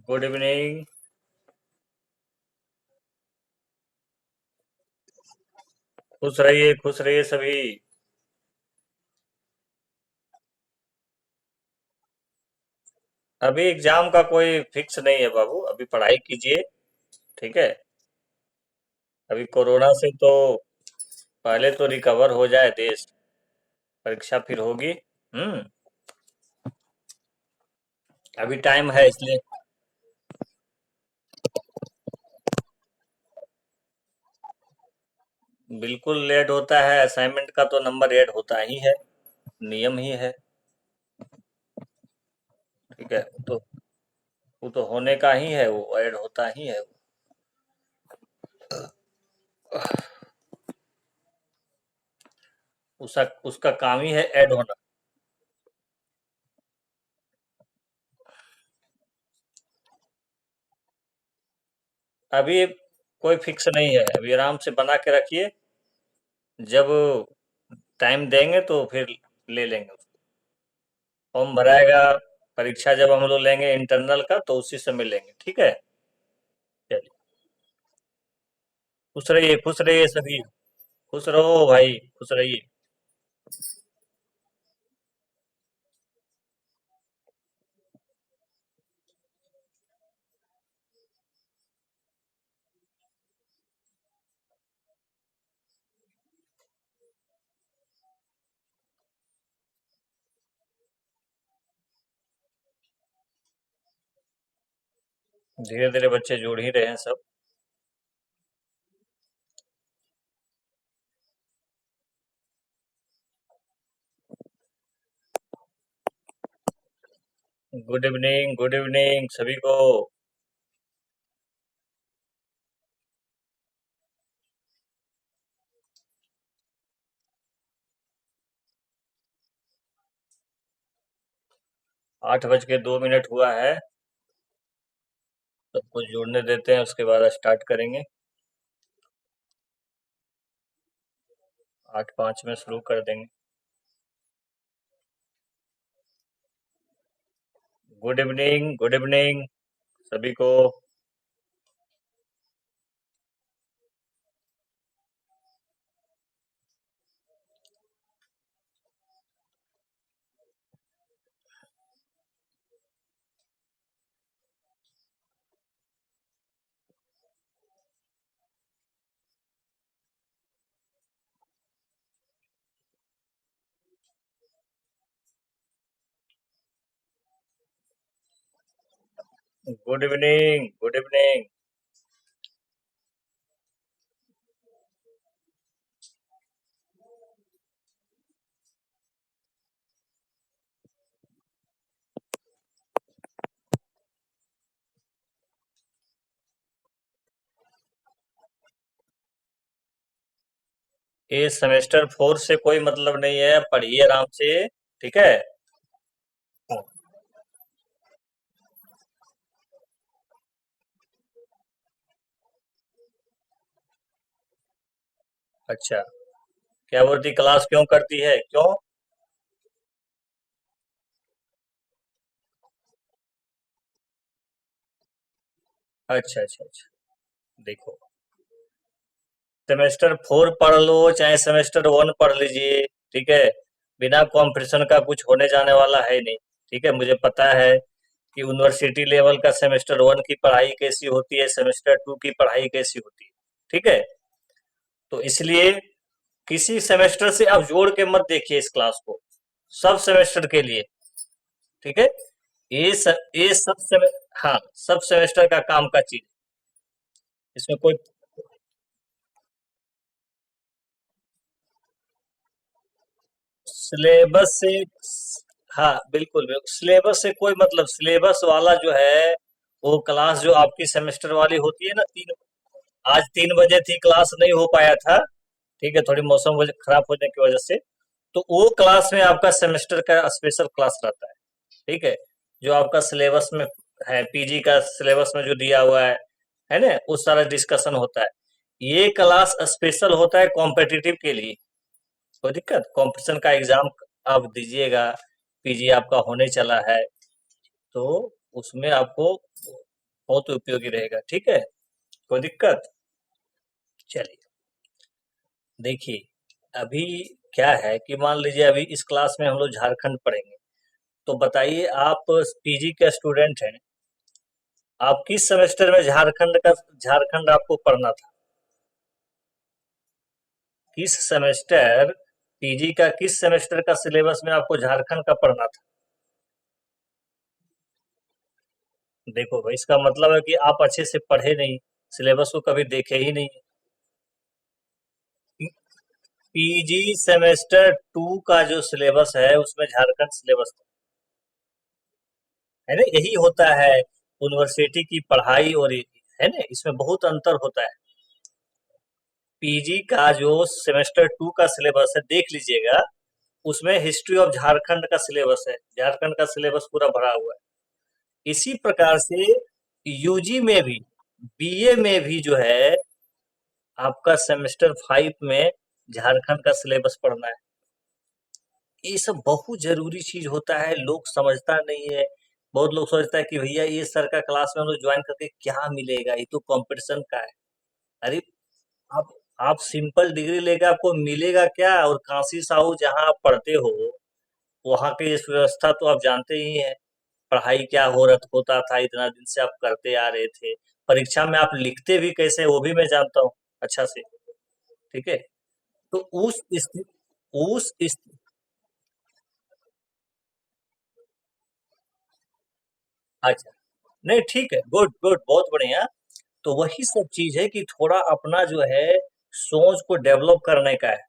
Good evening. खुश रहिए सभी। अभी एग्जाम का कोई फिक्स नहीं है बाबू, अभी पढ़ाई कीजिए। ठीक है। अभी कोरोना से तो पहले तो रिकवर हो जाए देश, परीक्षा फिर होगी। हम्म। अभी टाइम है इसलिए। बिल्कुल लेट होता है, असाइनमेंट का तो नंबर ऐड होता ही है, नियम ही है। ठीक है। वो तो होने का ही है, वो ऐड होता ही है। उसका उसका काम ही है ऐड होना। अभी कोई फिक्स नहीं है, अभी आराम से बना के रखिए। जब टाइम देंगे तो फिर ले लेंगे उसको। फॉर्म भराएगा, परीक्षा जब हम लोग लेंगे इंटरनल का तो उसी समय लेंगे। ठीक है। चलिए। खुश रहिए सभी। खुश रहो भाई, खुश रहिए। धीरे धीरे बच्चे जुड़ ही रहे हैं सब। गुड इवनिंग सभी को। 8 बज के 2 मिनट हुआ है। सबको जुड़ने देते हैं, उसके बाद स्टार्ट करेंगे। 8:05 में शुरू कर देंगे। गुड इवनिंग सभी को। Good evening. ये सेमेस्टर 4 से कोई मतलब नहीं है, पढ़िए आराम से। ठीक है। अच्छा। क्या बोलती, क्लास क्यों करती है, क्यों? अच्छा अच्छा अच्छा। देखो, सेमेस्टर 4 पढ़ लो चाहे सेमेस्टर 1 पढ़ लीजिए। ठीक है। बिना कंपटीशन का कुछ होने जाने वाला है नहीं। ठीक है, मुझे पता है कि यूनिवर्सिटी लेवल का सेमेस्टर 1 की पढ़ाई कैसी होती है, सेमेस्टर 2 की पढ़ाई कैसी होती है। ठीक है। तो इसलिए किसी सेमेस्टर से आप जोड़ के मत देखिए इस क्लास को, सब सेमेस्टर के लिए। ठीक है। ये हाँ, सब सेमेस्टर का काम का चीज। इसमें कोई सिलेबस से, हाँ बिल्कुल बिल्कुल, सिलेबस से कोई मतलब, सिलेबस वाला जो है वो क्लास जो आपकी सेमेस्टर वाली होती है ना, 3 आज 3 बजे थी, क्लास नहीं हो पाया था। ठीक है, थोड़ी मौसम वजह खराब होने की वजह से। तो वो क्लास में आपका सेमेस्टर का स्पेशल क्लास रहता है। ठीक है। जो आपका सिलेबस में है, पीजी का सिलेबस में जो दिया हुआ है ना, उस सारा डिस्कशन होता है। ये क्लास स्पेशल होता है कॉम्पिटिटिव के लिए। कोई दिक्कत, कंपटीशन का एग्जाम आप दीजिएगा, पीजी आपका होने चला है, तो उसमें आपको बहुत उपयोगी रहेगा। ठीक है, कोई दिक्कत? चलिए, देखिए, अभी क्या है कि मान लीजिए अभी इस क्लास में हम लोग झारखंड पढ़ेंगे। तो बताइए, आप पीजी के स्टूडेंट हैं, आप किस सेमेस्टर में झारखंड आपको पढ़ना था? किस सेमेस्टर, पीजी का किस सेमेस्टर का सिलेबस में आपको झारखंड का पढ़ना था? देखो भाई, इसका मतलब है कि आप अच्छे से पढ़े नहीं, सिलेबस को कभी देखे ही नहीं। पीजी सेमेस्टर 2 का जो सिलेबस है उसमें झारखंड सिलेबस है ना, यही होता है यूनिवर्सिटी की पढ़ाई और है ना, इसमें बहुत अंतर होता है। पीजी का जो सेमेस्टर 2 का सिलेबस है देख लीजिएगा, उसमें हिस्ट्री ऑफ झारखंड का सिलेबस है, झारखंड का सिलेबस पूरा भरा हुआ है। इसी प्रकार से यूजी में भी, बीए में भी जो है आपका सेमेस्टर 5 में झारखंड का सिलेबस पढ़ना है। ये सब बहुत जरूरी चीज होता है, लोग समझता नहीं है। बहुत लोग सोचता है कि भैया ये सर का क्लास में हम लोग ज्वाइन करके क्या मिलेगा, ये तो कंपटीशन का है। अरे, आप आप सिंपल डिग्री लेके आपको मिलेगा क्या? और काशी साहू जहाँ आप पढ़ते हो, वहाँ की इस व्यवस्था तो आप जानते ही हैं। पढ़ाई क्या होता था, इतना दिन से आप करते आ रहे थे। परीक्षा में आप लिखते भी कैसे वो भी मैं जानता हूँ अच्छा से। ठीक है, तो उस अच्छा, नहीं ठीक है, गुड गुड, बहुत बढ़िया। तो वही सब चीज है कि थोड़ा अपना जो है सोच को डेवलप करने का है।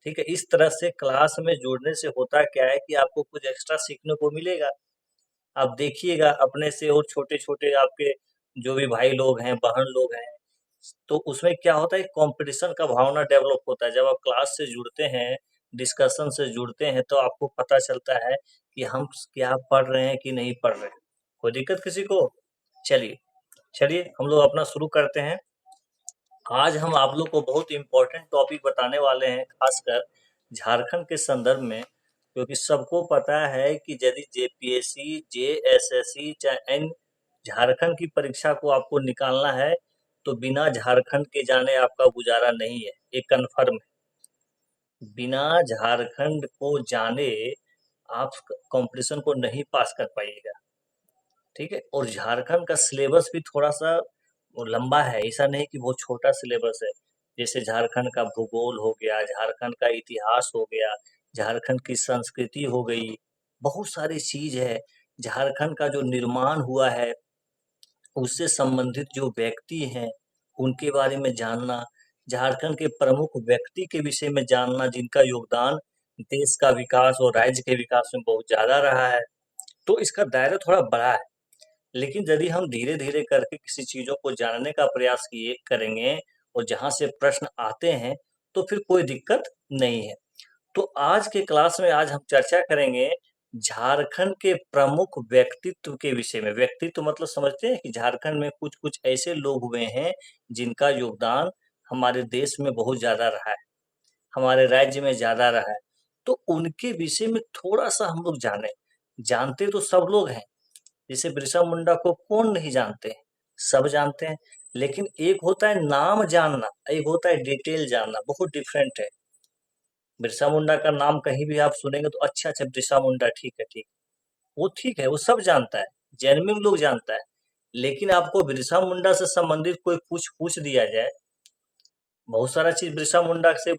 ठीक है, इस तरह से क्लास में जुड़ने से होता क्या है कि आपको कुछ एक्स्ट्रा सीखने को मिलेगा। आप देखिएगा अपने से और छोटे छोटे आपके जो भी भाई लोग हैं, बहन लोग हैं, तो उसमें क्या होता है, कंपटीशन का भावना डेवलप होता है। जब आप क्लास से जुड़ते हैं, डिस्कशन से जुड़ते हैं, तो आपको पता चलता है कि हम क्या पढ़ रहे हैं कि नहीं पढ़ रहे हैं। कोई दिक्कत किसी को? चलिए, चलिए हम लोग अपना शुरू करते हैं। आज हम आप लोग को बहुत इम्पोर्टेंट टॉपिक बताने वाले हैं, खासकर झारखंड के संदर्भ में। क्योंकि सबको पता है कि यदि जेपीएससी, जेएसएससी चाहे एन झारखंड की परीक्षा को आपको निकालना है, तो बिना झारखंड के जाने आपका गुजारा नहीं है, ये कन्फर्म है। बिना झारखंड को जाने आप कंपटीशन को नहीं पास कर पाइएगा। ठीक है, और झारखंड का सिलेबस भी थोड़ा सा वो लंबा है, ऐसा नहीं कि बहुत छोटा सिलेबस है। जैसे झारखंड का भूगोल हो गया, झारखंड का इतिहास हो गया, झारखंड की संस्कृति हो गई, बहुत सारी चीज है। झारखंड का जो निर्माण हुआ है, उससे संबंधित जो व्यक्ति हैं, उनके बारे में जानना, झारखंड के प्रमुख व्यक्ति के विषय में जानना, जिनका योगदान देश का विकास और राज्य के विकास में बहुत ज्यादा रहा है। तो इसका दायरा थोड़ा बड़ा है। लेकिन यदि हम धीरे-धीरे करके किसी चीज़ों को जानने का प्रयास किए करेंगे और जहाँ से प्रश्न आते हैं, तो फिर कोई दिक्कत नहीं है। तो आज के क्लास में आज हम चर्चा करेंगे झारखंड के प्रमुख व्यक्तित्व के विषय में। व्यक्तित्व मतलब समझते हैं कि झारखंड में कुछ-कुछ ऐसे लोग हुए हैं, जिनका योगदान हमारे देश में बहुत ज़्यादा रहा है, हमारे राज्य में ज़्यादा रहा है। तो उनके विषय में थोड़ा-सा हम लोग जानें। जानते तो सब लोग हैं, जैसे बिरसा मुंडा को कौन नहीं जानते हैं, सब जानते हैं। लेकिन एक होता है नाम जानना, एक होता है डिटेल जानना, बहुत डिफरेंट है। बिरसा मुंडा का नाम कहीं भी आप सुनेंगे तो अच्छा अच्छा, बिरसा मुंडा, ठीक है ठीक, वो ठीक है, वो सब जानता है, जेन्युइन लोग जानता है। लेकिन आपको बिरसा मुंडा से संबंधित कोई पूछ पूछ दिया जाए, बहुत सारा चीज बिरसा मुंडा से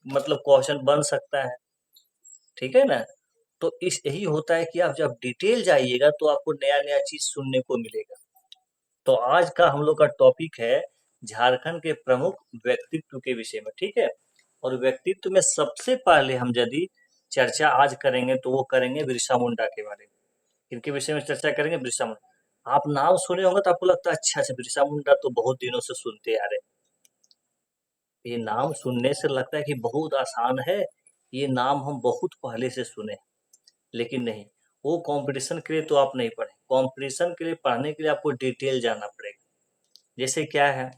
मतलब क्वेश्चन बन सकता है। ठीक है ना? तो इस यही होता है कि आप जब डिटेल जाइएगा तो आपको नया नया चीज सुनने को मिलेगा। तो आज का हम लोग का टॉपिक है झारखंड के प्रमुख व्यक्तित्व के विषय में। ठीक है, और व्यक्तित्व में सबसे पहले हम यदि चर्चा आज करेंगे तो वो करेंगे बिरसा मुंडा के बारे में। इनके विषय में चर्चा करेंगे, बिरसा मुंडा। आप नाम सुने होंगे तो आपको लगता है अच्छा अच्छा, बिरसा मुंडा तो बहुत दिनों से सुनते आ रहे हैं। ये नाम सुनने से लगता है कि बहुत आसान है, ये नाम हम बहुत पहले से सुने। लेकिन नहीं, वो कंपटीशन के लिए तो आप नहीं पढ़े, कंपटीशन के लिए पढ़ने के लिए आपको डिटेल जानना पड़ेगा। जैसे क्या है,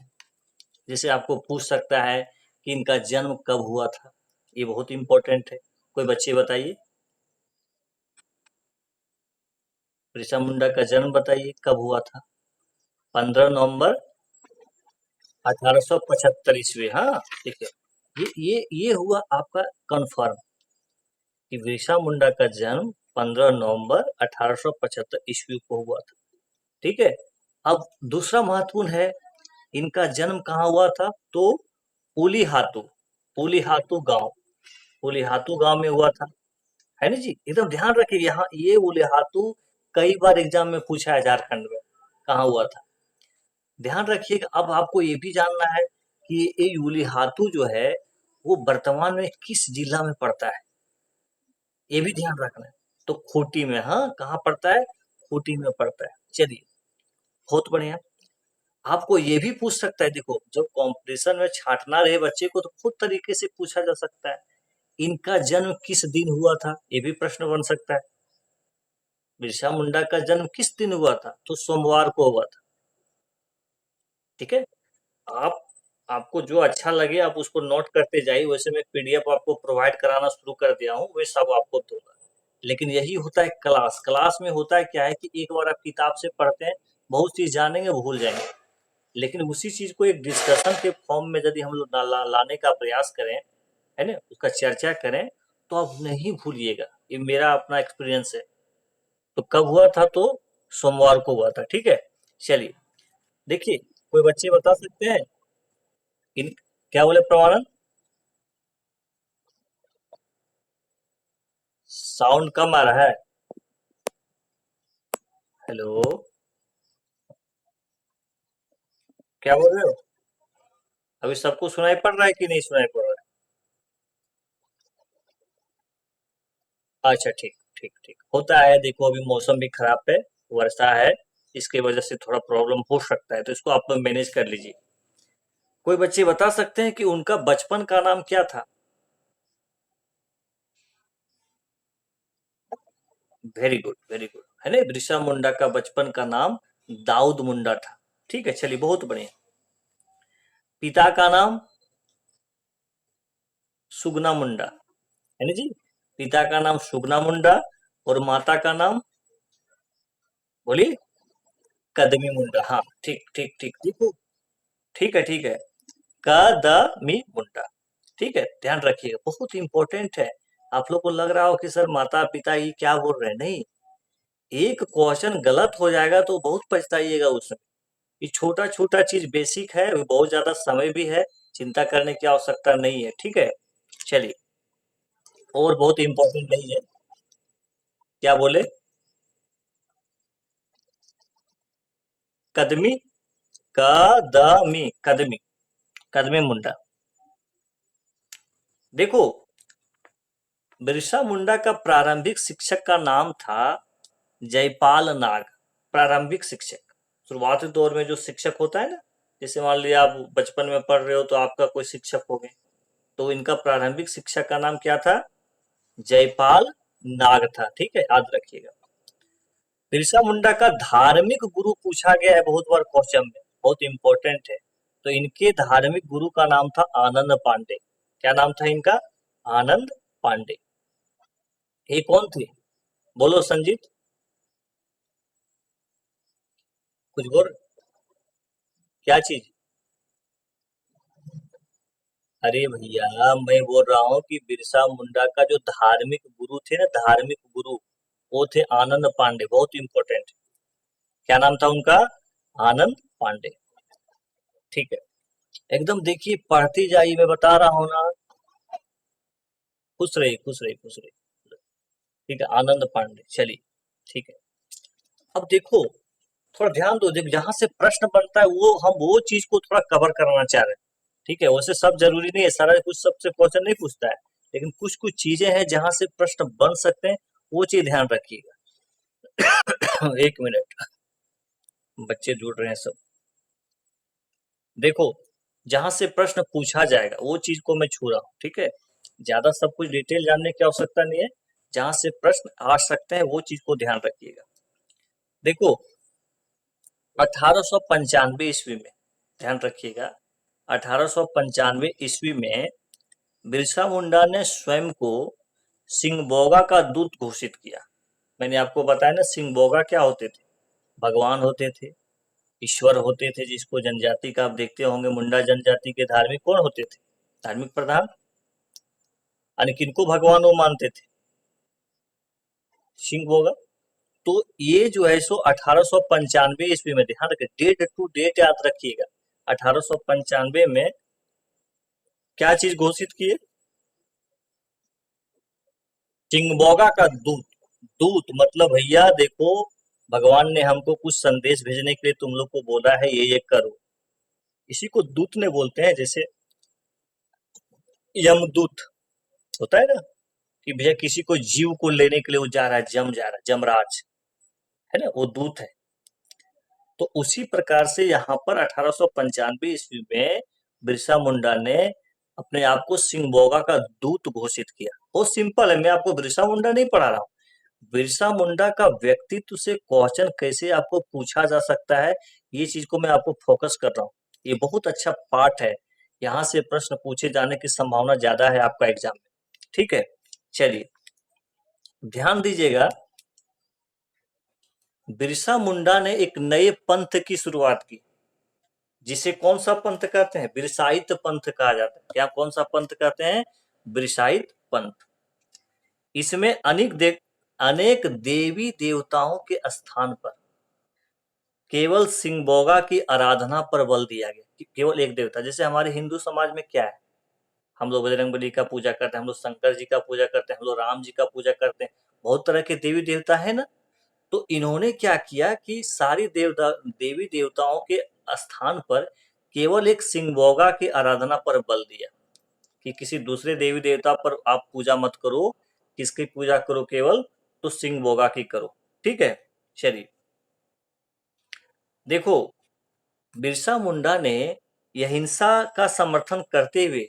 जैसे आपको पूछ सकता है कि इनका जन्म कब हुआ था, ये बहुत इंपॉर्टेंट है। कोई बच्चे बताइए। बिरसा मुंडा का जन्म बताइए कब हुआ था? 15 नवंबर 1875 ईस्वी। हाँ, ठीक है। ये हुआ आपका कंफर्म कि बिरसा मुंडा का जन्म 15 नवंबर 1875 ईस्वी को हुआ था। ठीक है। अब दूसरा महत्वपूर्ण है, इनका जन्म कहाँ हुआ था? तो उलीहातू, उलीहातू गांव, उलीहातू गांव में हुआ था। है ना जी? एकदम ध्यान रखिए, यहाँ ये उलीहातू कई बार एग्जाम में पूछा है झारखंड में, कहाँ हुआ था। ध्यान रखिएगा। अब आपको ये भी जानना है कि ये उलीहातू जो है वो वर्तमान में किस जिला में पड़ता है, ये भी ध्यान रखना है। तो खूंटी में। हाँ, कहाँ पड़ता है? खूंटी में पड़ता है। चलिए, बहुत बढ़िया। आपको ये भी पूछ सकता है, देखो जब कंपटीशन में छांटना रहे बच्चे को तो खुद तरीके से पूछा जा सकता है, इनका जन्म किस दिन हुआ था, ये भी प्रश्न बन सकता है। बिरसा मुंडा का जन्म किस दिन हुआ था? तो सोमवार को हुआ था। ठीक है। आप आपको जो अच्छा लगे आप उसको नोट करते जाइए, वैसे मैं पीडीएफ आपको प्रोवाइड कराना शुरू कर दिया हूँ, वे सब आपको दूंगा। लेकिन यही होता है क्लास, क्लास में होता है क्या है कि एक बार आप किताब से पढ़ते हैं, बहुत चीज जानेंगे भूल जाएंगे, लेकिन उसी चीज को एक डिस्कशन के फॉर्म में यदि हम लोग लाने का प्रयास करें, है ना, उसका चर्चा करें, तो आप नहीं भूलिएगा। ये मेरा अपना एक्सपीरियंस है। तो कब हुआ था? तो सोमवार को हुआ था। ठीक है। चलिए, देखिए, कोई बच्चे बता सकते हैं इन क्या बोले प्रमाणन? साउंड कम आ रहा है। हेलो, क्या बोल रहे हो? अभी सबको सुनाई पड़ रहा है कि नहीं सुनाई पड़ रहा है? अच्छा, ठीक ठीक ठीक, होता है। देखो अभी मौसम भी खराब है, वर्षा है, इसकी वजह से थोड़ा प्रॉब्लम हो सकता है, तो इसको आप लोग मैनेज कर लीजिए। कोई बच्चे बता सकते हैं कि उनका बचपन का नाम क्या था? Very good, very good. है ना, बिरसा मुंडा का बचपन का नाम दाऊद मुंडा था। ठीक है, चलिए, बहुत बढ़िया। पिता का नाम सुगना मुंडा। है ना जी? पिता का नाम सुगना मुंडा, और माता का नाम, बोलिए, कदमी मुंडा। हाँ, ठीक ठीक ठीक, देखो, ठीक है ठीक है, कदमी मुंडा। ठीक है, ध्यान रखिएगा, बहुत इंपॉर्टेंट है। आप लोग को लग रहा हो कि सर माता पिता ये क्या बोल रहे हैं, नहीं, एक क्वेश्चन गलत हो जाएगा तो बहुत पछताइएगा उसमें। ये छोटा छोटा चीज बेसिक है, बहुत ज्यादा समय भी है, चिंता करने की आवश्यकता नहीं है। ठीक है, चलिए, और बहुत इंपॉर्टेंट नहीं है। क्या बोले? कदमी, कदमी, कदमी, कदमी मुंडा। देखो, बिरसा मुंडा का प्रारंभिक शिक्षक का नाम था जयपाल नाग। प्रारंभिक शिक्षक, शुरुआती दौर में जो शिक्षक होता है ना, जैसे मान लिया आप बचपन में पढ़ रहे हो तो आपका कोई शिक्षक हो गए, तो इनका प्रारंभिक शिक्षक का नाम क्या था? जयपाल नाग था। ठीक है, याद रखिएगा। बिरसा मुंडा का धार्मिक गुरु पूछा गया है बहुत बार क्वेश्चन में, बहुत इंपॉर्टेंट है। तो इनके धार्मिक गुरु का नाम था आनंद पांडे। क्या नाम था इनका? आनंद पांडे। ये कौन थे? बोलो संजीत, कुछ बोल। क्या चीज? अरे भैया, मैं बोल रहा हूँ कि बिरसा मुंडा का जो धार्मिक गुरु थे ना, धार्मिक गुरु, वो थे आनंद पांडे, बहुत इंपॉर्टेंट। क्या नाम था उनका? आनंद पांडे। ठीक है, एकदम देखिए, पढ़ती जाइए, मैं बता रहा हूँ ना। खुश रहिए, खुश रहिए, खुश रहिए। ठीक है, आनंद पांडे। चलिए, ठीक है। अब देखो, थोड़ा ध्यान दो, देखो जहां से प्रश्न बनता है वो हम वो चीज को थोड़ा कवर करना चाह रहे हैं। ठीक है, वैसे सब जरूरी नहीं है, सारा कुछ सबसे क्वेश्चन नहीं पूछता है, लेकिन कुछ कुछ चीजें हैं जहां से प्रश्न बन सकते हैं, वो चीज ध्यान रखिएगा। एक मिनट, बच्चे जुड़ रहे हैं सब। देखो, जहां से प्रश्न पूछा जाएगा वो चीज को मैं छू रहा हूँ। ठीक है, ज्यादा सब कुछ डिटेल जानने की आवश्यकता नहीं है, जहां से प्रश्न आ सकते हैं वो चीज को ध्यान रखिएगा। देखो, 1895 ईस्वी में, ध्यान रखिएगा, 1895 ईस्वी में बिरसा मुंडा ने स्वयं को सिंगबोगा का दूत घोषित किया। मैंने आपको बताया ना, सिंह क्या होते थे? भगवान होते थे, ईश्वर होते थे, जिसको जनजाति का आप देखते होंगे, मुंडा जनजाति के धार्मिक कौन होते थे? धार्मिक प्रधान। यानी किनको भगवान वो मानते थे? सिंह। तो ये जो है सो 1895 ईस्वी में, ध्यान रखिए, डेट टू डेट याद रखिएगा। 1895 में क्या चीज घोषित किए? चिंगबोगा का दूत। दूत मतलब भैया देखो, भगवान ने हमको कुछ संदेश भेजने के लिए तुम लोग को बोला है, ये करो। इसी को दूत ने बोलते हैं। जैसे यमदूत होता है ना, कि भैया किसी को जीव को लेने के लिए वो जा रहा है, जा रहा है, जमराज है ना, वो दूत है। तो उसी प्रकार से यहाँ पर 1895 ईस्वी में बिरसा मुंडा ने अपने आप को सिंगबोगा का दूत घोषित किया। बहुत सिंपल है, मैं आपको बिरसा मुंडा नहीं पढ़ा रहा हूँ। बिरसा मुंडा का व्यक्तित्व से क्वेश्चन कैसे आपको पूछा जा सकता है, ये चीज को मैं आपको फोकस कर रहा हूँ। ये बहुत अच्छा पार्ट है, यहाँ से प्रश्न पूछे जाने की संभावना ज्यादा है आपका एग्जाम में। ठीक है, चलिए ध्यान दीजिएगा। बिरसा मुंडा ने एक नए पंथ की शुरुआत की, जिसे कौन सा पंथ कहते हैं? बिरसाइत पंथ कहा जाता है। क्या कौन सा पंथ कहते हैं? बिरसाइत पंथ। इसमें अनेक देवी देवताओं के स्थान पर केवल सिंगबोगा की आराधना पर बल दिया गया, कि केवल एक देवता। जैसे हमारे हिंदू समाज में क्या है, हम लोग बजरंगबली का पूजा करते हैं, हम लोग शंकर जी का पूजा करते हैं, हम लोग राम जी का पूजा करते हैं, बहुत तरह के देवी देवता है ना। तो इन्होंने क्या किया कि सारी देवी देवताओं के स्थान पर केवल एक सिंगबोगा की आराधना पर बल दिया, कि किसी दूसरे देवी देवता पर आप पूजा मत करो, किसकी पूजा करो केवल? तो सिंगबोगा की करो। ठीक है, चलिए देखो, बिरसा मुंडा ने अहिंसा का समर्थन करते हुए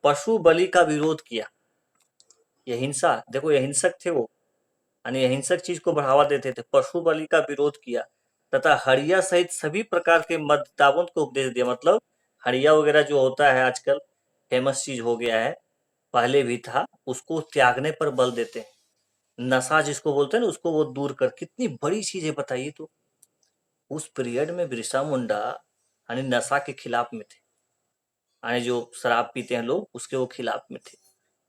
पशु बलि का विरोध किया। अहिंसा, देखो अहिंसक थे वो, यानी अहिंसक चीज को बढ़ावा देते थे। पशु बलि का विरोध किया तथा हड़िया सहित सभी प्रकार के मद्यताओं को उपदेश दिया। मतलब हड़िया वगैरह जो होता है आजकल फेमस चीज हो गया है, पहले भी था, उसको त्यागने पर बल देते हैं। नशा जिसको बोलते हैं ना, उसको वो दूर कर। कितनी बड़ी चीज है बताइए तो। उस पीरियड में बिरसा मुंडा यानी नशा के खिलाफ में थे, यानी जो शराब पीते हैं लोग, उसके वो खिलाफ में थे।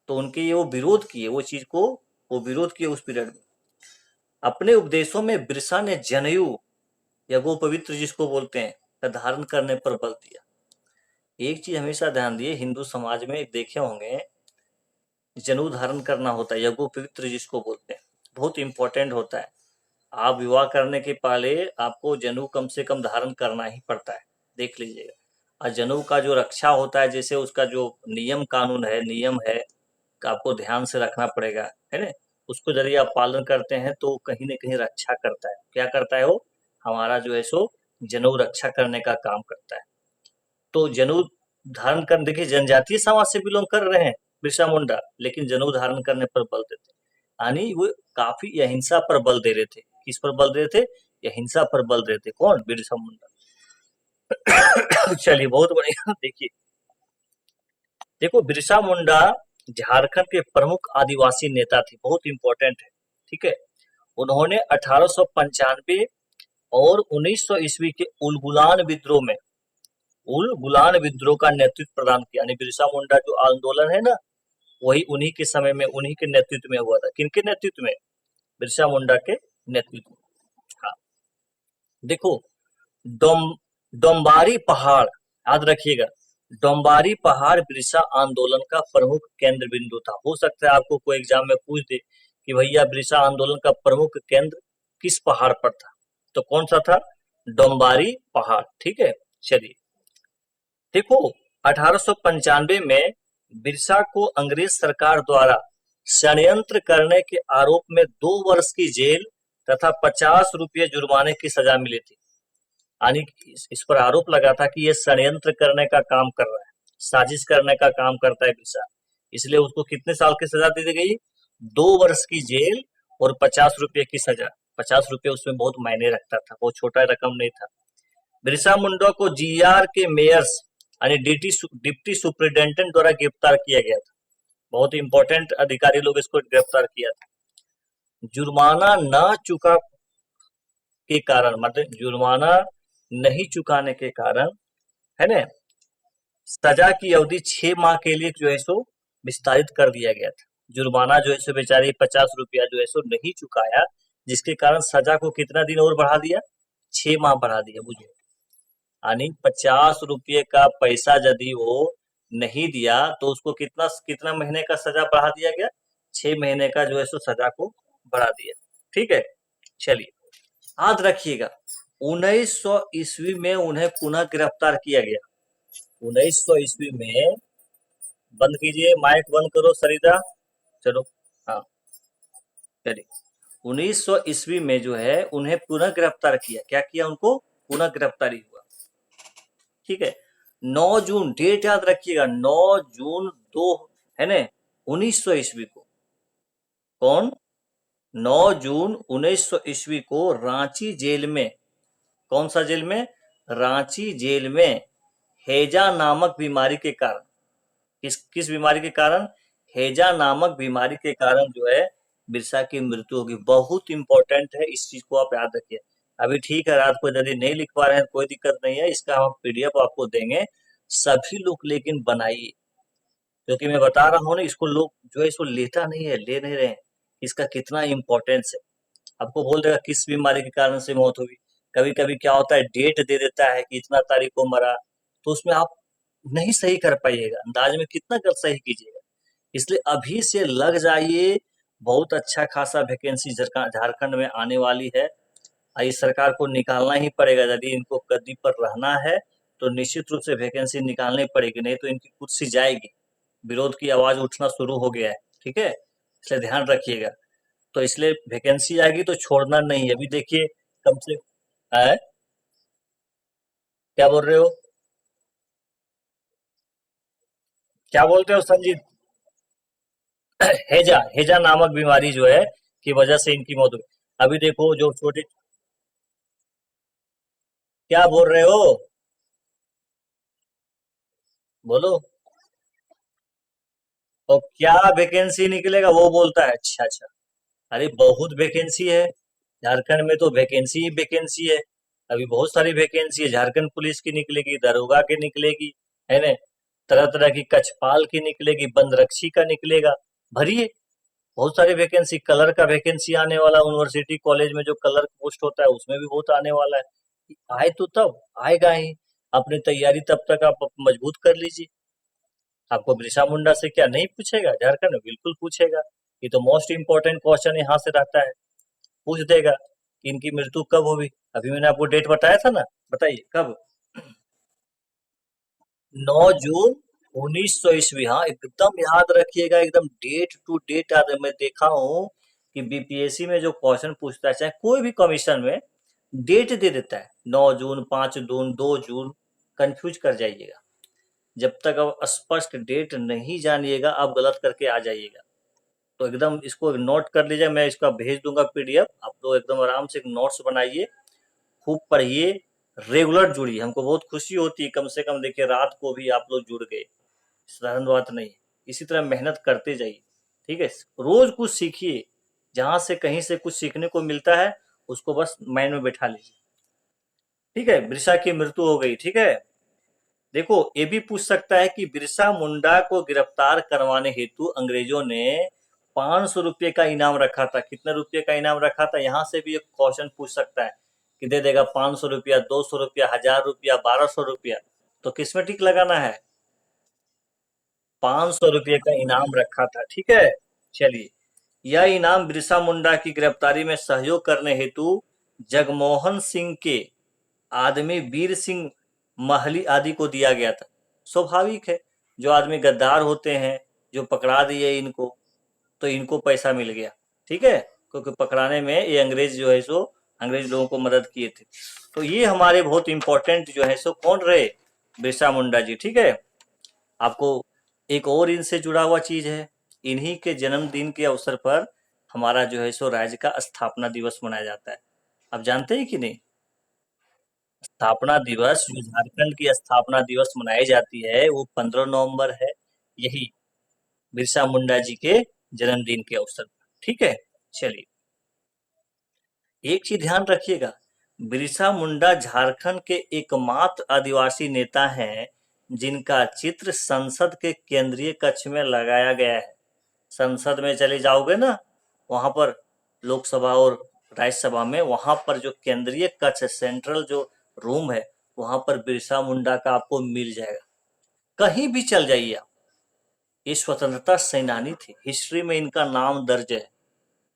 तो उनके ये वो विरोध किए, वो चीज को वो विरोध किए उस पीरियड में। अपने उपदेशों में बिरसा ने जनेऊ या वो पवित्र जिसको बोलते हैं का धारण करने पर बल दिया। एक चीज हमेशा ध्यान दिए, हिंदू समाज में देखे होंगे, जनेऊ धारण करना होता है, यज्ञो पवित्र जिसको बोलते हैं, बहुत इंपॉर्टेंट होता है। आप विवाह करने के पहले आपको जनेऊ कम से कम धारण करना ही पड़ता है, देख लीजिएगा। और जनेऊ का जो रक्षा होता है, जैसे उसका जो नियम कानून है, नियम है, आपको ध्यान से रखना पड़ेगा, है ना। उसको यदि आप पालन करते हैं तो कहीं न कहीं रक्षा करता है। क्या करता है वो? हमारा जो है सो जनेऊ रक्षा करने का काम करता है। तो जनेऊ धारण कर, देखिए जनजातीय समाज से बिलोंग कर रहे हैं बिरसा मुंडा, लेकिन जनेऊ धारण करने पर बल देते हैं। यानी वो काफी अहिंसा पर बल दे रहे थे। किस पर बल दे रहे थे? अहिंसा पर बल दे रहे थे। कौन? बिरसा मुंडा। चलिए बहुत बढ़िया। देखिए देखो, बिरसा मुंडा झारखंड के प्रमुख आदिवासी नेता थे, बहुत इंपॉर्टेंट है। ठीक है, उन्होंने 1895 और 1900 ईस्वी के उलगुलान विद्रोह का नेतृत्व प्रदान किया। यानी बिरसा मुंडा जो आंदोलन है ना, वही उन्हीं के समय में, उन्हीं के नेतृत्व में हुआ था। किनके नेतृत्व में? बिरसा मुंडा के नेतृत्व में। हाँ, देखो, डोम डोम्बारी पहाड़, याद रखिएगा, डोम्बारी पहाड़ बिरसा आंदोलन का प्रमुख केंद्र बिंदु था। हो सकता है आपको कोई एग्जाम में पूछ दे कि भैया बिरसा आंदोलन का प्रमुख केंद्र किस पहाड़ पर था, तो कौन सा था? डोम्बारी पहाड़। ठीक है, चलिए देखो, 1895 में बिरसा को अंग्रेज सरकार द्वारा षड्यंत्र करने के आरोप में 2 वर्ष की जेल तथा 50 रुपये जुर्माने की सजा मिली थी। यानी इस पर आरोप लगा था कि ये षड्यंत्र करने का काम कर रहा है, साजिश करने का काम करता है बिरसा। इसलिए उसको कितने साल की सजा दे दी गई? 2 वर्ष की जेल और 50 रुपये की सजा। 50 रुपये उसमें बहुत मायने रखता था, बहुत छोटा रकम नहीं था। बिरसा मुंडा को जीआर के मेयर्स यानी डिप्टी सुप्रिंटेंडेंट द्वारा गिरफ्तार किया गया था। बहुत इंपॉर्टेंट अधिकारी लोग इसको गिरफ्तार किया था। जुर्माना ना चुका के कारण, मतलब जुर्माना नहीं चुकाने के कारण, है ना, सजा की अवधि 6 माह के लिए जो है सो विस्तारित कर दिया गया था। जुर्माना जो है सो बेचारे 50 रुपया जो है सो नहीं चुकाया, जिसके कारण सजा को कितना दिन और बढ़ा दिया, 6 माह बढ़ा दिया। बुझे, यानी 50 रुपये का पैसा यदि वो नहीं दिया तो उसको कितना कितना महीने का सजा बढ़ा दिया गया, 6 महीने का जो है सो सजा को बढ़ा दिया। ठीक है, चलिए, याद रखिएगा 1900 ईस्वी में उन्हें पुनः गिरफ्तार किया गया। 1900 ईस्वी में, बंद कीजिए माइक, बंद करो सरिता, चलो, हाँ, चलिए, 1900 ईस्वी में जो है उन्हें पुनः गिरफ्तार किया। क्या किया, उनको पुनः गिरफ्तारी हुआ। ठीक है, 9 जून, डेट याद रखिएगा, 9 जून दो, है ना, 1900 ईस्वी को, कौन, 9 जून 1900 ईस्वी को रांची जेल में, कौन सा जेल में, रांची जेल में हैजा नामक बीमारी के कारण, किस किस बीमारी के कारण, हैजा नामक बीमारी के कारण जो है बिरसा की मृत्यु होगी। बहुत इंपॉर्टेंट है, इस चीज को आप याद रखिए। अभी ठीक है, रात को यदि नहीं लिख पा रहे हैं कोई दिक्कत नहीं है, इसका हम पीडीएफ आपको देंगे, सभी लोग लेकिन बनाइए, क्योंकि मैं बता रहा हूँ ना, इसको लोग जो है इसको लेता नहीं है, ले नहीं रहे हैं, इसका कितना इंपॉर्टेंस है। आपको बोल देगा किस बीमारी के कारण से मौत हुई। कभी कभी क्या होता है, डेट दे देता है कि इतना तारीख को मरा, तो उसमें आप नहीं सही कर पाइएगा, अंदाज में कितना कर सही कीजिएगा। इसलिए अभी से लग जाइए, बहुत अच्छा खासा वैकेंसी झारखंड में आने वाली है। इस सरकार को निकालना ही पड़ेगा, यदि इनको गद्दी पर रहना है तो निश्चित रूप से वैकेंसी निकालनी पड़ेगी, नहीं तो इनकी कुर्सी जाएगी। विरोध की आवाज उठना शुरू हो गया है, ठीक है, इसलिए ध्यान रखिएगा। तो इसलिए वैकेंसी आएगी तो छोड़ना नहीं है। अभी देखिए, कम से, है, क्या बोल रहे हो, क्या बोलते हो संजीत, हेजा, हेजा नामक बीमारी जो है की वजह से इनकी मौत हुई। अभी देखो जो छोटे, क्या बोल रहे हो, बोलो, और क्या वैकेंसी निकलेगा वो बोलता है, अच्छा अच्छा, अरे बहुत वैकेंसी है, झारखंड में तो वैकेंसी ही वैकेंसी है। अभी बहुत सारी वैकेंसी है, झारखंड पुलिस की निकलेगी, दरोगा की निकलेगी, है ना, तरह तरह की कक्षपाल की निकलेगी, बंदरक्षी का निकलेगा, भरिए, बहुत सारी वैकेंसी। कलर का वैकेंसी आने वाला, यूनिवर्सिटी कॉलेज में जो कलर पोस्ट होता है उसमें भी बहुत आने वाला है। आए तो तब आएगा ही, अपनी तैयारी तब तक आप मजबूत कर लीजिए। आपको बिरसा मुंडा से क्या नहीं पूछेगा, झारखंड में बिल्कुल पूछेगा। ये तो मोस्ट इम्पोर्टेंट क्वेश्चन यहाँ से रहता है, पूछ देगा कि इनकी मृत्यु कब हुई। अभी मैंने आपको डेट बताया था ना, बताइए कब, 9 जून 1900 ईस्वी, हाँ एकदम याद रखिएगा, एकदम डेट टू डेट याद है। मैं देखा हूँ कि बीपीएससी में जो क्वेश्चन पूछता है, चाहे कोई भी कमीशन में, डेट दे देता है, 9 जून, 5 जून, 2 जून, कंफ्यूज कर जाइएगा। जब तक आप स्पष्ट डेट नहीं जानिएगा आप गलत करके आ जाइएगा। तो एकदम इसको नोट कर लीजिए, मैं इसका भेज दूंगा पीडीएफ, आप लोग एकदम आराम से एक नोट्स बनाइए, खूब पढ़िए, रेगुलर जुड़िए। हमको बहुत खुशी होती है, कम से कम देखिए रात को भी आप लोग जुड़ गए, साधारण बात नहीं है। इसी तरह मेहनत करते जाइए, ठीक है, रोज कुछ सीखिए, जहां से कहीं से कुछ सीखने को मिलता है उसको बस माइंड में बैठा लीजिए। ठीक है, बिरसा की मृत्यु हो गई, ठीक है। देखो ये भी पूछ सकता है कि बिरसा मुंडा को गिरफ्तार करवाने हेतु अंग्रेजों ने 500 रुपये का इनाम रखा था। कितने रुपये का इनाम रखा था, यहाँ से भी एक क्वेश्चन पूछ सकता है कि दे देगा 500 रुपया, 200 रुपया, 1000 रुपया, 1200 रुपया, तो किसमें टिक लगाना है, 500 रुपये का इनाम रखा था, ठीक है। चलिए, यह इनाम बिरसा मुंडा की गिरफ्तारी में सहयोग करने हेतु जगमोहन सिंह के आदमी वीर सिंह महली आदि को दिया गया था। स्वाभाविक है, जो आदमी गद्दार होते हैं, जो पकड़ा दिए इनको, तो इनको पैसा मिल गया, ठीक है, क्योंकि पकड़ाने में ये अंग्रेज जो है सो अंग्रेज लोगों को मदद किए थे। तो ये हमारे बहुत इंपॉर्टेंट जो है सो कौन रहे, बिरसा मुंडा जी, ठीक है। आपको एक और इनसे जुड़ा हुआ चीज है, इन्हीं के जन्मदिन के अवसर पर हमारा जो है सो राज्य का स्थापना दिवस मनाया जाता है। आप जानते हैं कि नहीं, स्थापना दिवस, जो झारखंड की स्थापना दिवस मनाई जाती है वो 15 नवंबर है, यही बिरसा मुंडा जी के जन्मदिन के अवसर पर, ठीक है। चलिए, एक चीज ध्यान रखिएगा, बिरसा मुंडा झारखंड के एकमात्र आदिवासी नेता हैं जिनका चित्र संसद के केंद्रीय कक्ष में लगाया गया है। संसद में चले जाओगे ना, वहां पर लोकसभा और राज्यसभा में, वहां पर जो केंद्रीय कक्ष है, सेंट्रल जो रूम है, वहां पर बिरसा मुंडा का आपको मिल जाएगा। कहीं भी चल जाइए आप, ये स्वतंत्रता सेनानी थे, हिस्ट्री में इनका नाम दर्ज है।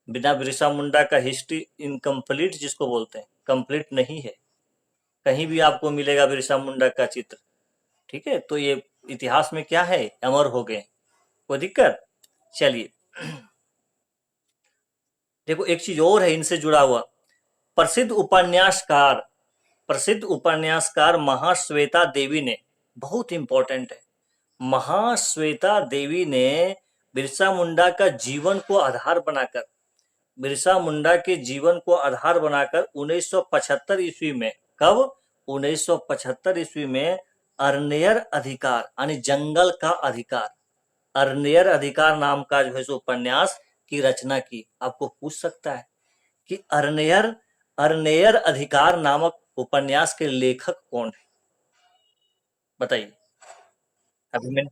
बिना बिरसा मुंडा का हिस्ट्री इनकम्प्लीट जिसको बोलते हैं, कंप्लीट नहीं है। कहीं भी आपको मिलेगा बिरसा मुंडा का चित्र, ठीक है। तो ये इतिहास में क्या है, अमर हो गए, कोई दिक्कत। चलिए देखो, एक चीज और है इनसे जुड़ा हुआ, प्रसिद्ध उपन्यासकार, प्रसिद्ध उपन्यासकार महाश्वेता देवी ने, बहुत इंपॉर्टेंट है, महाश्वेता देवी ने बिरसा मुंडा का जीवन को आधार बनाकर, बिरसा मुंडा के जीवन को आधार बनाकर 1975 ईस्वी में, कब, 1975 ईस्वी में अर्नेयर अधिकार यानी जंगल का अधिकार, अर्नेयर अधिकार नाम का जो है सो उपन्यास की रचना की। आपको पूछ सकता है कि अर्नेयर अर्नेयर अधिकार नामक उपन्यास के लेखक कौन है, बताइए। अभी मैं,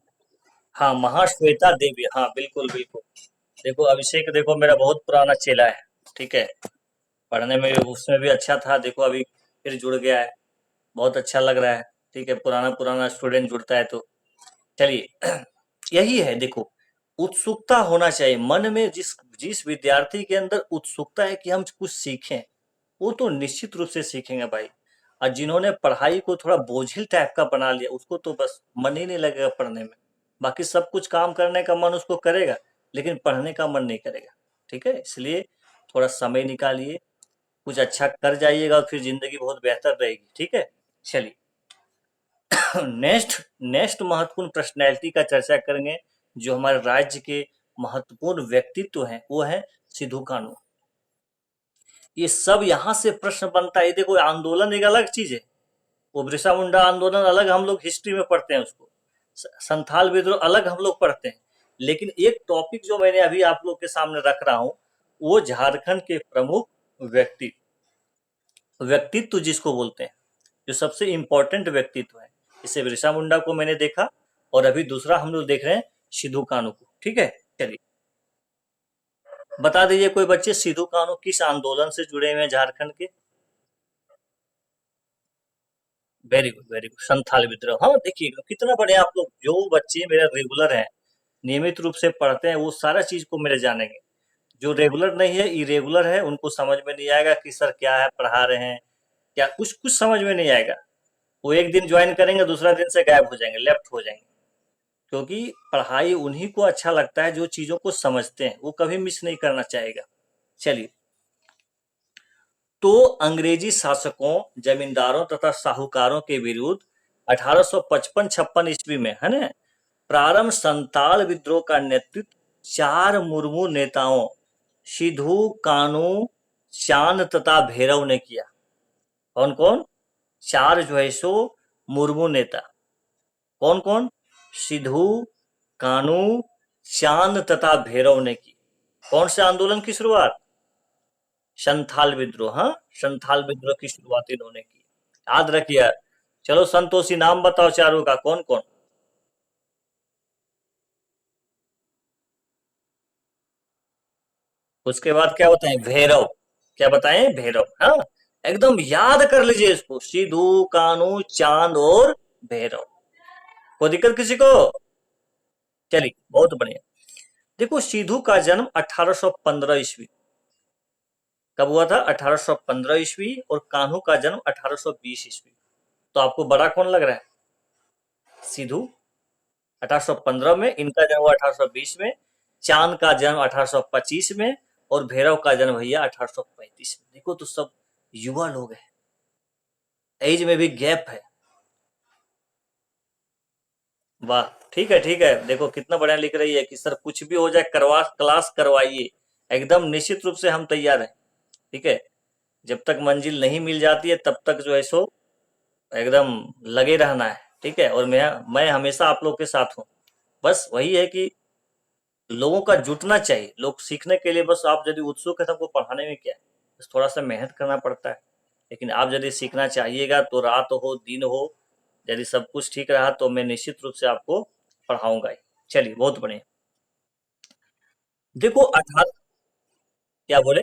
हाँ, महाश्वेता देवी, हाँ बिल्कुल बिल्कुल। देखो अभिषेक, देखो मेरा बहुत पुराना चेला है, ठीक है, पढ़ने में उसमें भी अच्छा था, देखो अभी फिर जुड़ गया है, बहुत अच्छा लग रहा है, ठीक है, पुराना पुराना स्टूडेंट जुड़ता है तो। चलिए यही है, देखो उत्सुकता होना चाहिए मन में, जिस जिस विद्यार्थी के अंदर उत्सुकता है कि हम कुछ सीखें, वो तो निश्चित रूप से सीखेंगे भाई। और जिन्होंने पढ़ाई को थोड़ा बोझिल टाइप का बना लिया, उसको तो बस मन ही नहीं लगेगा पढ़ने में। बाकी सब कुछ काम करने का मन उसको करेगा, लेकिन पढ़ने का मन नहीं करेगा, ठीक है। इसलिए थोड़ा समय निकालिए, कुछ अच्छा कर जाइएगा, और फिर जिंदगी बहुत बेहतर रहेगी, ठीक है। चलिए नेक्स्ट नेक्स्ट महत्वपूर्ण पर्सनैलिटी का चर्चा करेंगे, जो हमारे राज्य के महत्वपूर्ण व्यक्तित्व हैं, वो है सिद्धू कानू। ये सब यहाँ से प्रश्न बनता है, देखो आंदोलन एक अलग चीज है, वो बिरसा मुंडा आंदोलन अलग, हम लोग हिस्ट्री में पढ़ते हैं उसको, संथाल विद्रोह अलग हम लोग पढ़ते हैं। लेकिन एक टॉपिक जो मैंने अभी आप लोग के सामने रख रहा हूँ, वो झारखंड के प्रमुख व्यक्ति व्यक्तित्व जिसको बोलते हैं, जो सबसे इंपॉर्टेंट व्यक्तित्व है। इसे बिरसा मुंडा को मैंने देखा, और अभी दूसरा हम लोग देख रहे हैं सिद्धू कानू को, ठीक है। चलिए बता दीजिए कोई बच्चे, सिद्धू कानू किस आंदोलन से जुड़े हुए हैं झारखंड के। Very good very good, Santhal विद्रोह। हाँ देखिए कितना बढ़िया, आप लोग जो बच्चे मेरे रेगुलर हैं, नियमित रूप से पढ़ते हैं, वो सारा चीज को मेरे जानेंगे। जो रेगुलर नहीं है, इरेगुलर है, उनको समझ में नहीं आएगा कि सर क्या है पढ़ा रहे हैं, क्या कुछ कुछ समझ में नहीं आएगा। वो एक दिन ज्वाइन करेंगे, दूसरा दिन से गायब हो जाएंगे, लेफ्ट हो जाएंगे। क्योंकि पढ़ाई उन्हीं को अच्छा लगता है जो चीजों को समझते हैं, वो कभी मिस नहीं करना चाहेगा। चलिए, तो अंग्रेजी शासकों, जमींदारों तथा साहूकारों के विरुद्ध 1855-56 ईस्वी में, है ना, प्रारंभ संताल विद्रोह का नेतृत्व चार मुर्मू नेताओं सिद्धू कानू, चांद तथा भैरव ने किया। कौन कौन, चार जो है सो मुर्मू नेता, कौन कौन, सिद्धू, कानू, चांद तथा भैरव ने की। कौन से आंदोलन की शुरुआत, संथाल विद्रोह, हाँ, संथाल विद्रोह की शुरुआत इन्होंने की, याद रखिए। चलो संतोषी नाम बताओ चारों का, कौन कौन। उसके बाद क्या बताएं, भैरव, क्या बताएं, भैरव, हाँ, एकदम याद कर लीजिए इसको, सिद्धू, कानू, चांद और भैरव। कोई दिक्कत किसी को। चलिए बहुत बढ़िया। देखो सिद्धू का जन्म 1815 ईस्वी, कब हुआ था, 1815 ईस्वी, और कान्हू का जन्म 1820 ईस्वी। तो आपको बड़ा कौन लग रहा है, सिद्धू 1815 में, इनका जन्म हुआ 1820 में, चांद का जन्म 1825 में, और भैरव का जन्म भैया 1835 में। देखो तो सब युवा लोग हैं, एज में भी गैप है। वाह, ठीक है ठीक है, देखो कितना बढ़िया लिख रही है कि सर कुछ भी हो जाए, करवा क्लास करवाइए, एकदम निश्चित रूप से हम तैयार हैं, ठीक है। जब तक मंजिल नहीं मिल जाती है, तब तक जो है सो एकदम लगे रहना है, ठीक है। और मैं हमेशा आप लोग के साथ हूँ। बस वही है कि लोगों का जुटना चाहिए, लोग सीखने के लिए, बस आप यदि उत्सुक है तो आपको पढ़ाने में क्या है, थोड़ा सा मेहनत करना पड़ता है। लेकिन आप यदि सीखना चाहिएगा तो रात हो दिन हो, यदि सब कुछ ठीक रहा तो मैं निश्चित रूप से आपको पढ़ाऊंगा ही। चलिए बहुत बढ़िया। देखो 18, क्या बोले?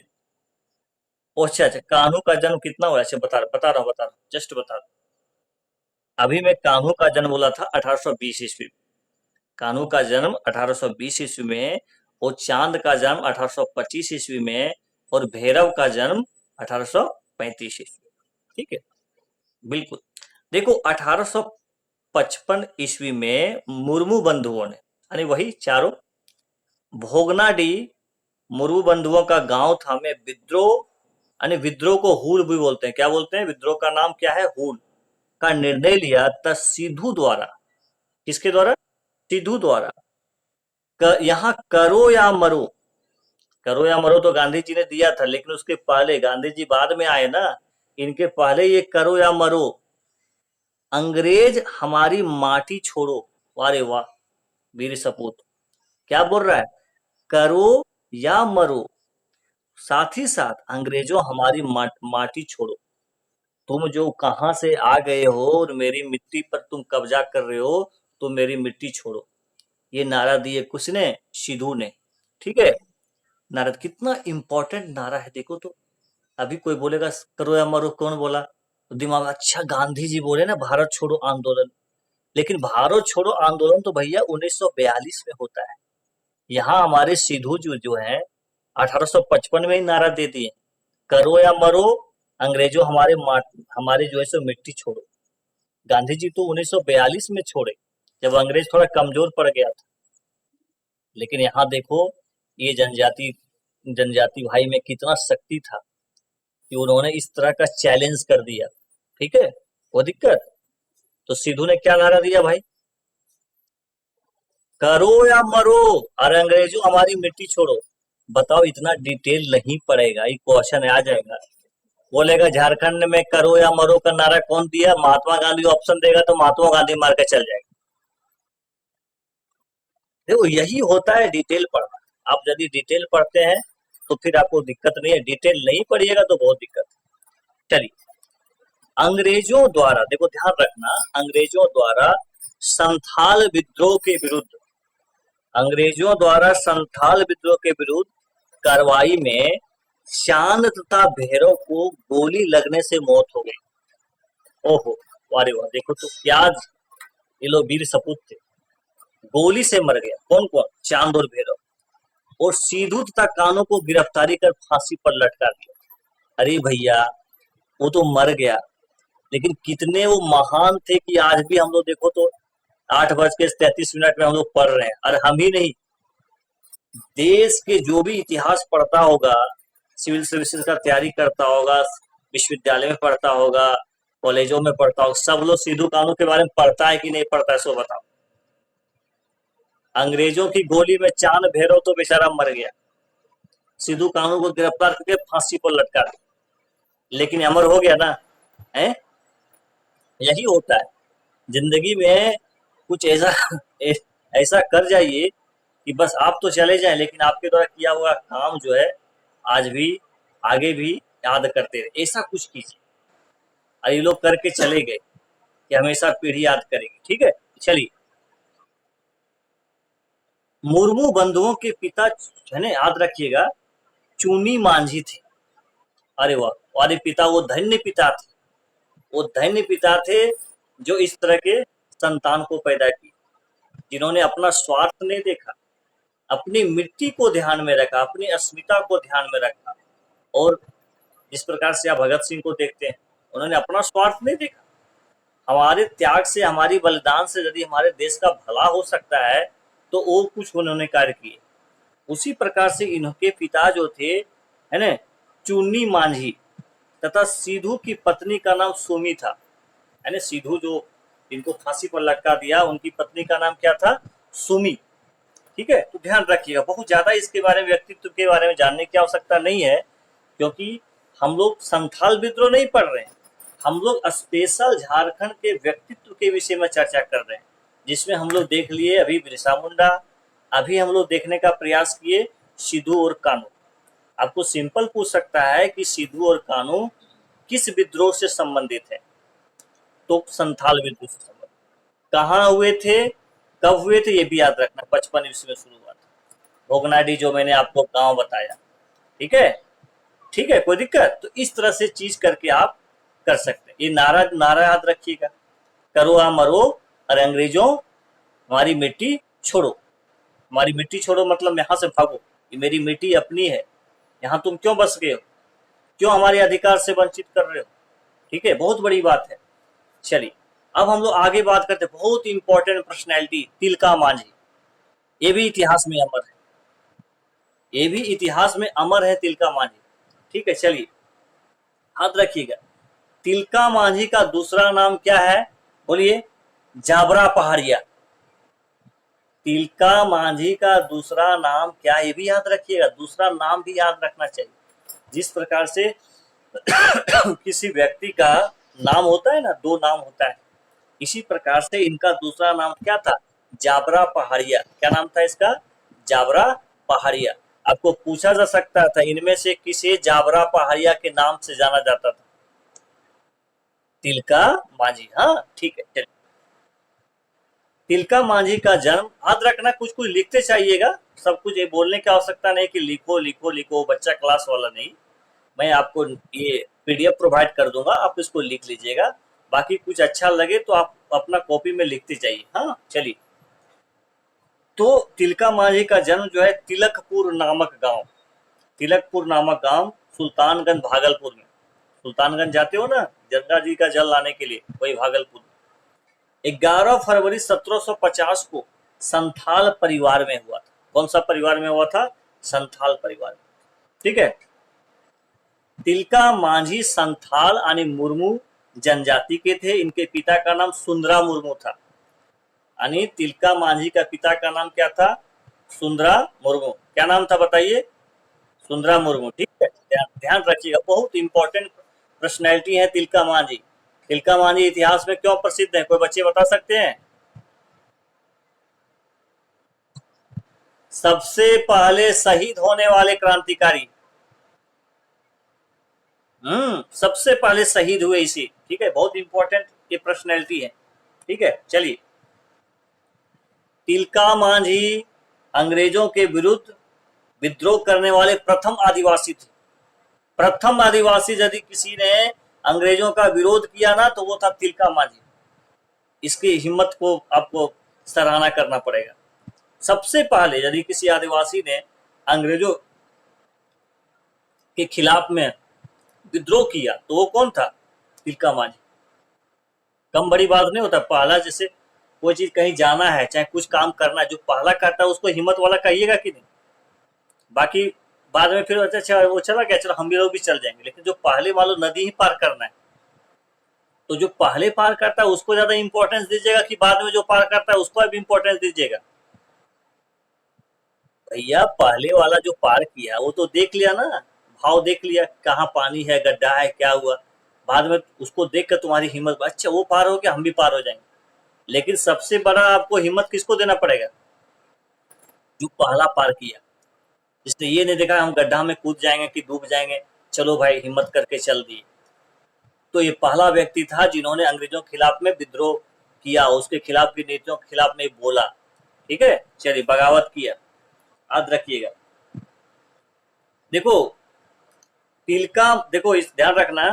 ओ अच्छा अच्छा, कान्हू का जन्म कितना हुआ? अच्छा बता रहा हूँ, जस्ट बता रहा हूँ। अभी मैं कान्हू का जन्म बोला था 1820 ईस्वी में। कान्हू का जन्म 1820 ईस्वी में, और चांद का जन्म 1825 ईस्वी में, और भैरव का जन्म 1835 ईस्वी में। ठीक है, बिल्कुल। देखो 1855 ईस्वी में मुर्मू बंधुओं ने, यानी वही चारों, भोगनाडीह मुर्मू बंधुओं का गांव था में विद्रोह, यानी विद्रोह को हूल भी बोलते हैं। क्या बोलते हैं? विद्रोह का नाम क्या है? हूल। का निर्णय लिया तब सिद्धू द्वारा। किसके द्वारा? सिद्धू द्वारा। यहाँ करो या मरो, करो या मरो तो गांधी जी ने दिया था, लेकिन उसके पहले गांधी जी बाद में आए ना, इनके पहले ये करो या मरो, अंग्रेज हमारी माटी छोड़ो। वारे वाह, वीर सपूत। क्या बोल रहा है? करो या मरो, साथ ही साथ अंग्रेजों हमारी माटी छोड़ो। तुम जो कहां से आ गए हो और मेरी मिट्टी पर तुम कब्जा कर रहे हो, तो मेरी मिट्टी छोड़ो। ये नारा दिए किसने? सिद्धू ने। ठीक है, नारा कितना इंपॉर्टेंट नारा है देखो तो। अभी कोई बोलेगा करो या मरो, कौन बोला? तो दिमाग में, अच्छा गांधी जी बोले ना भारत छोड़ो आंदोलन। लेकिन भारत छोड़ो आंदोलन तो भैया 1942 में होता है। यहाँ हमारे सिद्धू जो है 1855 में ही नारा दे दिए, करो या मरो, अंग्रेजों हमारे जो है सो मिट्टी छोड़ो। गांधी जी तो 1942 में छोड़े, जब अंग्रेज थोड़ा कमजोर पड़ गया था। लेकिन यहाँ देखो, ये जनजाति जनजाति भाई में कितना शक्ति था कि उन्होंने इस तरह का चैलेंज कर दिया। ठीक है, वो दिक्कत। तो सिद्धू ने क्या नारा दिया भाई? करो या मरो और अंग्रेजों हमारी मिट्टी छोड़ो। बताओ, इतना डिटेल नहीं पड़ेगा, ये क्वेश्चन आ जाएगा। बोलेगा झारखंड में करो या मरो का नारा कौन दिया? महात्मा गांधी ऑप्शन देगा तो महात्मा गांधी मार के चल जाएगा। देखो यही होता है डिटेल पढ़ना। आप यदि डिटेल पढ़ते हैं तो फिर आपको दिक्कत नहीं है, डिटेल नहीं पढ़िएगा तो बहुत दिक्कत है। चलिए, अंग्रेजों द्वारा, देखो ध्यान रखना, अंग्रेजों द्वारा संथाल विद्रोह के विरुद्ध, अंग्रेजों द्वारा संथाल विद्रोह के विरुद्ध कार्रवाई में चांद तथा भैरव को गोली लगने से मौत हो गई। ओहो, वारे वाह, देखो तो क्या ये लोग वीर सपूत थे। गोली से मर गया कौन कौन? चांद और भैरव। और सिद्धू तथा कान्हू को गिरफ्तारी कर फांसी पर लटका दिया। अरे भैया, वो तो मर गया, लेकिन कितने वो महान थे कि आज भी हम लोग देखो तो 8:33 में हम लोग पढ़ रहे हैं। और हम ही नहीं, देश के जो भी इतिहास पढ़ता होगा, सिविल सर्विसेज का तैयारी करता होगा, विश्वविद्यालय में पढ़ता होगा, कॉलेजों में पढ़ता होगा, सब लोग सिद्धू कान्हू के बारे में पढ़ता है कि नहीं पढ़ता है? सो बताओ। अंग्रेजों की गोली में चांद भैरव तो बेचारा मर गया, सिद्धू कान्हू को गिरफ्तार करके फांसी पर लटका दिया, लेकिन अमर हो गया ना है। यही होता है जिंदगी में, कुछ ऐसा ऐसा कर जाइए कि बस आप तो चले जाएं, लेकिन आपके द्वारा किया हुआ काम जो है आज भी, आगे भी याद करते रहे। ऐसा कुछ कीजिए, और ये लोग करके चले गए कि हमेशा पीढ़ी याद करेगी। ठीक है, चलिए। मुर्मू बंधुओं के पिता है ना, याद रखिएगा, चूनी मांझी थे। अरे वाह, वाले पिता, वो धन्य पिता थे, वो धन्य पिता थे जो इस तरह के संतान को पैदा किए, जिन्होंने अपना स्वार्थ नहीं देखा, अपनी मिट्टी को ध्यान में रखा, अपनी अस्मिता को ध्यान में रखा। और जिस प्रकार से आप भगत सिंह को देखते हैं, उन्होंने अपना स्वार्थ नहीं देखा। हमारे त्याग से, हमारी बलिदान से यदि हमारे देश का भला हो सकता है तो वो कुछ उन्होंने कार्य किए। उसी प्रकार से इनके पिता जो थे, है ना, चुन्नी मांझी, तथा सिद्धू की पत्नी का नाम सुमी था। है ना, सिद्धू जो इनको फांसी पर लटका दिया, उनकी पत्नी का नाम क्या था? सुमी। ठीक है, तो ध्यान रखिएगा, बहुत ज्यादा इसके बारे में, व्यक्तित्व के बारे में जानने की आवश्यकता नहीं है, क्योंकि हम लोग संथाल विद्रोह नहीं पढ़ रहे हैं, हम लोग स्पेशल झारखंड के व्यक्तित्व के विषय में चर्चा कर रहे हैं, जिसमें हम लोग देख लिए अभी बिरसा मुंडा, अभी हम लोग देखने का प्रयास किए सिद्धू और कान्हू। आपको सिंपल पूछ सकता है कि सिद्धू और कान्हू किस विद्रोह से संबंधित है, तो संथाल विद्रोह से संबंधित। कहाँ हुए थे, कब हुए थे, ये भी याद रखना। 55 ईस्वी में शुरू हुआ था। भोगनाडी जो मैंने आपको गांव बताया, ठीक है, ठीक है, कोई दिक्कत? तो इस तरह से चीज करके आप कर सकते हैं। ये नारा नारा याद रखिएगा, करो आ मरो और अंग्रेजों हमारी मिट्टी छोड़ो। हमारी मिट्टी छोड़ो मतलब यहाँ से भागो, ये मेरी मिट्टी अपनी है, यहाँ तुम क्यों बस गए हो, क्यों हमारे अधिकार से वंचित कर रहे हो, ठीक है, बहुत बड़ी बात है। चलिए अब हम लोग आगे बात करते हैं, बहुत इंपॉर्टेंट पर्सनैलिटी तिलका मांझी। ये भी इतिहास में अमर है, ये भी इतिहास में अमर है तिलका मांझी, ठीक है। चलिए याद रखिएगा, तिलका मांझी का दूसरा नाम क्या है, बोलिए? जाबरा पहाड़िया। तिलका मांझी का दूसरा नाम क्या, ये भी याद रखिएगा, दूसरा नाम भी याद रखना चाहिए। जिस प्रकार से किसी व्यक्ति का नाम होता है ना, दो नाम होता है, इसी प्रकार से इनका दूसरा नाम क्या था, जाबरा पहाड़िया। क्या नाम था इसका, जाबरा पहाड़िया। आपको पूछा जा सकता था इनमें से किसे जाबरा पहाड़िया के नाम से जाना जाता था, तिलका मांझी। हाँ ठीक है, चलिए। तिलका मांझी का जन्म, याद रखना, कुछ कुछ लिखते चाहिएगा, सब कुछ ये बोलने की आवश्यकता नहीं कि लिखो लिखो लिखो, बच्चा क्लास वाला नहीं। मैं आपको ये पीडीएफ प्रोवाइड कर दूंगा, आप इसको लिख लीजिएगा, बाकी कुछ अच्छा लगे तो आप अपना कॉपी में लिखते जाइए। हाँ चलिए, तो तिलका मांझी का जन्म जो है तिलकपुर नामक गांव, तिलकपुर नामक गांव सुल्तानगंज भागलपुर में। सुल्तानगंज जाते हो ना गंगा जी का जल लाने के लिए, वही भागलपुर। 11 फरवरी 1750 को संथाल परिवार में हुआ था। कौन सा परिवार में हुआ था, संथाल परिवार में, ठीक है। तिलका मांझी संथाल यानी मुर्मू जनजाति के थे। इनके पिता का नाम सुंदरा मुर्मू था, यानी तिलका मांझी का पिता का नाम क्या था, सुंदरा मुर्मू। क्या नाम था बताइए, सुंदरा मुर्मू, ठीक है। ध्यान रखिएगा, बहुत इंपॉर्टेंट पर्सनैलिटी है तिलका मांझी। तिलका मांझी इतिहास में क्यों प्रसिद्ध है, कोई बच्चे बता सकते हैं? सबसे पहले शहीद होने वाले क्रांतिकारी, सबसे पहले शहीद हुए इसी, ठीक है, बहुत इंपॉर्टेंट ये पर्सनैलिटी है, ठीक है। चलिए, तिलका मांझी अंग्रेजों के विरुद्ध विद्रोह करने वाले प्रथम आदिवासी थे। प्रथम आदिवासी यदि किसी ने अंग्रेजों का विरोध किया ना, तो वो था तिलका मांझी। इसकी हिम्मत को आपको सराहना करना पड़ेगा। सबसे पहले यदि किसी आदिवासी ने अंग्रेजों के खिलाफ में विद्रोह किया तो वो कौन था, तिलका मांझी। कम बड़ी बात नहीं होता, पहला जैसे कोई चीज कहीं जाना है, चाहे कुछ काम करना है, जो पहला करता है उसको हिम्मत वाला कहिएगा कि नहीं। बाकी बाद में फिर अच्छा वो चला गया, चलो हम भी लोग भी चल जाएंगे, लेकिन जो पहले मान लो नदी ही पार करना है, तो जो पहले पार करता है उसको ज्यादा इंपॉर्टेंस दीजिएगा कि बाद में जो पार करता है उसको भी इंपॉर्टेंस दीजिएगा। भैया पहले वाला जो पार किया वो तो देख लिया ना, भाव देख लिया, कहाँ पानी है, गड्ढा है, क्या हुआ, बाद में उसको देख कर तुम्हारी हिम्मत, अच्छा वो पार हो गया हम भी पार हो जाएंगे। लेकिन सबसे बड़ा आपको हिम्मत किसको देना पड़ेगा, जो पहला पार किया। इसने ये नहीं देखा हम गड्ढा में कूद जाएंगे कि डूब जाएंगे, चलो भाई हिम्मत करके चल दिए। तो ये पहला व्यक्ति था जिन्होंने अंग्रेजों के खिलाफ में विद्रोह किया, उसके खिलाफ की नीतियों के खिलाफ नहीं बोला, ठीक है। चलिए, बगावत किया, याद रखिएगा। देखो तिलका, देखो इस ध्यान रखना,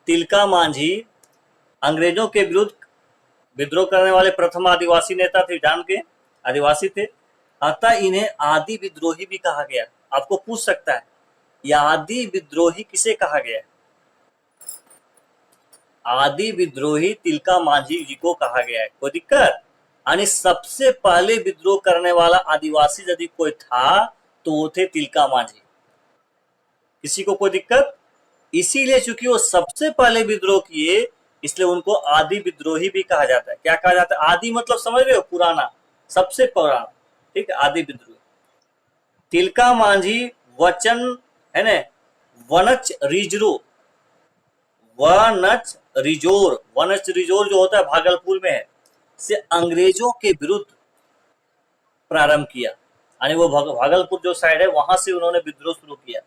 तिलका मांझी अंग्रेजों के विरुद्ध विद्रोह करने वाले प्रथम आदिवासी नेता थे, जान के आदिवासी थे, अतः इन्हें आदि विद्रोही भी कहा गया। आपको पूछ सकता है ये आदि विद्रोही किसे कहा गया, आदि विद्रोही तिलका मांझी जी को कहा गया है, कोई दिक्कत? यानी सबसे पहले विद्रोह करने वाला आदिवासी यदि कोई था तो वो थे तिलका मांझी। किसी को कोई दिक्कत? इसीलिए चूंकि वो सबसे पहले विद्रोह किए, इसलिए उनको आदि विद्रोही भी कहा जाता है। क्या कहा जाता है, आदि मतलब समझ रहे हो, पुराना, सबसे पुराना, ठीक है, आदि विद्रोही। तिलका मांझी वचन है ना, वनच रिजरो, वनच रिजोर, वनच रिजोर जो होता है भागलपुर में है, से अंग्रेजों के विरुद्ध प्रारंभ किया। यानी वो भागलपुर जो साइड है वहां से उन्होंने विद्रोह शुरू किया।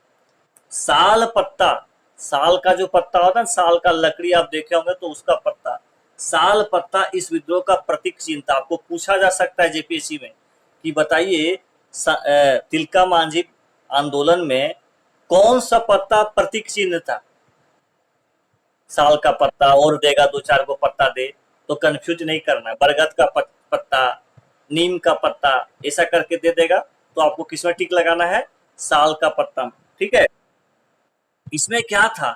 साल पत्ता, साल का जो पत्ता होता है, साल का लकड़ी आप देखे होंगे तो उसका पत्ता, साल पत्ता इस विद्रोह का प्रतीक चिन्ह था। आपको पूछा जा सकता है जेपीएससी में कि बताइए तिलका मांझी आंदोलन में कौन सा पत्ता प्रतीक चिन्ह था। साल का पत्ता और देगा, दो चार को पत्ता दे तो कंफ्यूज नहीं करना। बरगद का पत्ता, नीम का पत्ता, ऐसा करके दे देगा तो आपको किसमें टिक लगाना है, साल का पत्ता। ठीक है, इसमें क्या था,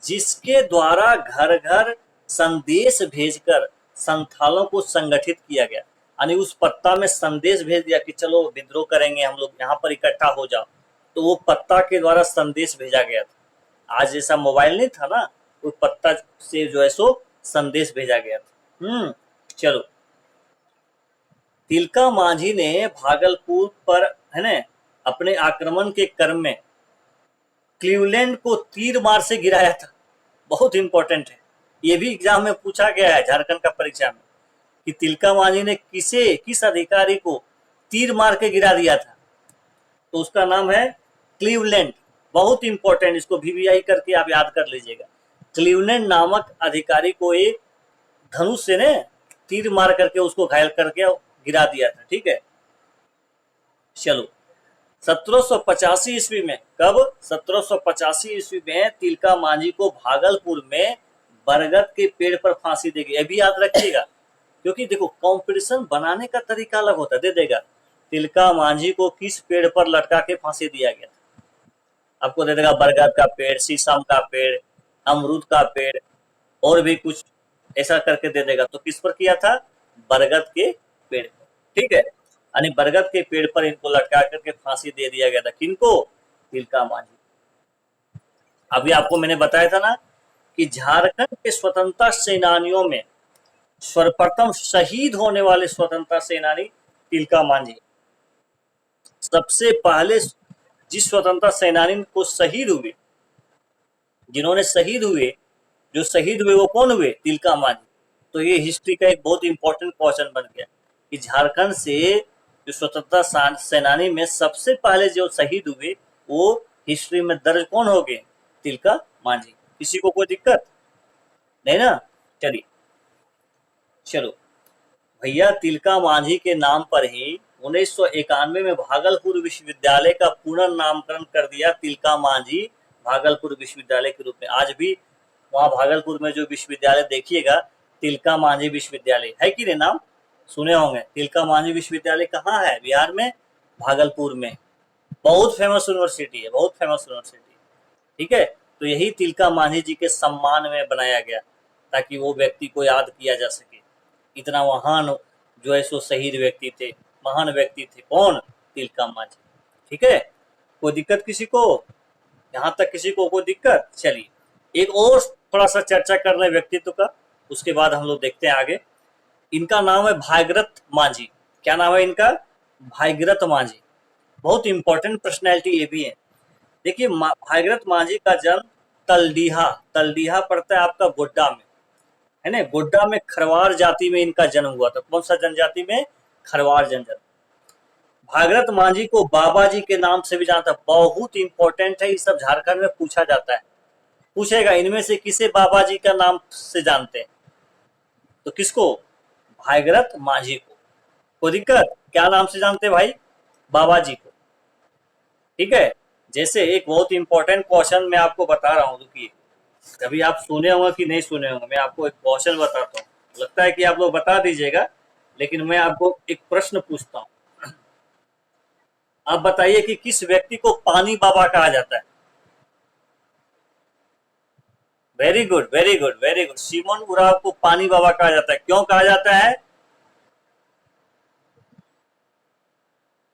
जिसके द्वारा घर घर संदेश भेजकर संथालों को संगठित किया गया, यानी उस पत्ता में संदेश भेज दिया कि चलो विद्रोह करेंगे हम लोग, यहाँ पर इकट्ठा हो जाओ, तो वो पत्ता के द्वारा संदेश भेजा गया था। आज जैसा मोबाइल नहीं था ना, वो पत्ता से जो है सो संदेश भेजा गया था। चलो, तिलका मांझी ने भागलपुर पर है ना अपने आक्रमण के क्रम में क्लीवलैंड को तीर मार से गिराया था। बहुत इंपॉर्टेंट है, ये भी एग्जाम में पूछा गया है झारखंड का परीक्षा में कि तिलका मांझी ने किस अधिकारी को तीर मार के गिरा दिया था, तो उसका नाम है क्लीवलैंड। बहुत इंपॉर्टेंट, इसको वीवीआई करके आप याद कर लीजिएगा। क्लीवलैंड नामक अधिकारी को एक धनुष से ने तीर मार करके उसको घायल करके गिरा दिया था। ठीक है, चलो 1785 ईस्वी में, कब, 1785 ईस्वी में तिलका मांझी को भागलपुर में बरगद के पेड़ पर फांसी दी गई। ये भी याद रखिएगा, क्योंकि देखो कंपटीशन बनाने का तरीका अलग होता है। दे देगा तिलका मांझी को किस पेड़ पर लटका के फांसी दिया गया, आपको दे देगा बरगद का पेड़, शीशम का पेड़, अमरूद का पेड़, और भी कुछ ऐसा करके दे देगा। तो किस पर किया था, बरगद के पेड़ पर। ठीक है, यानी बरगद के पेड़ पर इनको लटका करके फांसी दे दिया गया था। किनको, तिलका मांझी। अभी आपको मैंने बताया था ना कि झारखंड के स्वतंत्रता सेनानियों में सर्वप्रथम शहीद होने वाले स्वतंत्रता सेनानी तिलका मांझी। सबसे पहले जिस स्वतंत्रता सेनानी को शहीद हुए, जिन्होंने शहीद हुए, जो शहीद हुए वो कौन हुए, तिलका मांझी। तो ये हिस्ट्री का एक बहुत इंपॉर्टेंट क्वेश्चन बन गया कि झारखंड से जो स्वतंत्रता सेनानी में सबसे पहले जो शहीद हुए वो हिस्ट्री में दर्ज कौन हो गए, तिलका मांझी। किसी को कोई दिक्कत नहीं ना। चलिए, चलो भैया, तिलका मांझी के नाम पर ही 1991 में भागलपुर विश्वविद्यालय का पुनर्नामकरण कर दिया तिलका मांझी भागलपुर विश्वविद्यालय के रूप में। आज भी वहां भागलपुर में जो विश्वविद्यालय देखिएगा, तिलका मांझी विश्वविद्यालय है कि नहीं, नाम सुने होंगे। तिलका मांझी विश्वविद्यालय कहाँ है, बिहार में, भागलपुर में। बहुत फेमस यूनिवर्सिटी है, बहुत फेमस यूनिवर्सिटी। ठीक है, तो यही तिलका मांझी जी के सम्मान में बनाया गया ताकि वो व्यक्ति को याद किया जा सके। इतना महान जो है सो शहीद व्यक्ति थे, महान व्यक्ति थे। कौन, तिलका मांझी। ठीक है, कोई दिक्कत किसी को, यहाँ तक किसी को कोई दिक्कत। चलिए एक और थोड़ा सा चर्चा कर रहे व्यक्तित्व का, उसके बाद हम लोग देखते हैं आगे। इनका नाम है भागीरथ मांझी। क्या नाम है इनका, भागीरथ मांझी। बहुत इंपॉर्टेंट पर्सनैलिटी ये भी है। देखिए भागीरथ मांझी का जन्म तलडीहा, तलडीहा पड़ता है आपका गोड्डा में, है ना। गोड्डा में खरवार जाति में इनका जन्म हुआ था। कौन सा जनजाति में, खरवार जनजाति। भागीरथ मांझी को बाबा जी के नाम से भी जानता है। बहुत इंपॉर्टेंट है, ये सब झारखंड में पूछा जाता है, पूछेगा इनमें से किसे बाबा जी का नाम से जानते हैं, तो किसको, भागीरथ मांझी को। कोई दिक्कत, क्या नाम से जानते हैं भाई, बाबा जी को। ठीक है, जैसे एक बहुत इंपॉर्टेंट क्वेश्चन मैं आपको बता रहा हूँ, रुकिए, कभी आप सुने होंगे कि नहीं सुने होंगे। मैं आपको एक क्वेश्चन बताता हूँ, लगता है कि आप लोग बता दीजिएगा, लेकिन मैं आपको एक प्रश्न पूछता हूँ। आप बताइए कि किस व्यक्ति को पानी बाबा कहा जाता है। Very good, very good, very good. Simon Oraon को पानी बाबा कहा जाता है। क्यों कहा जाता है,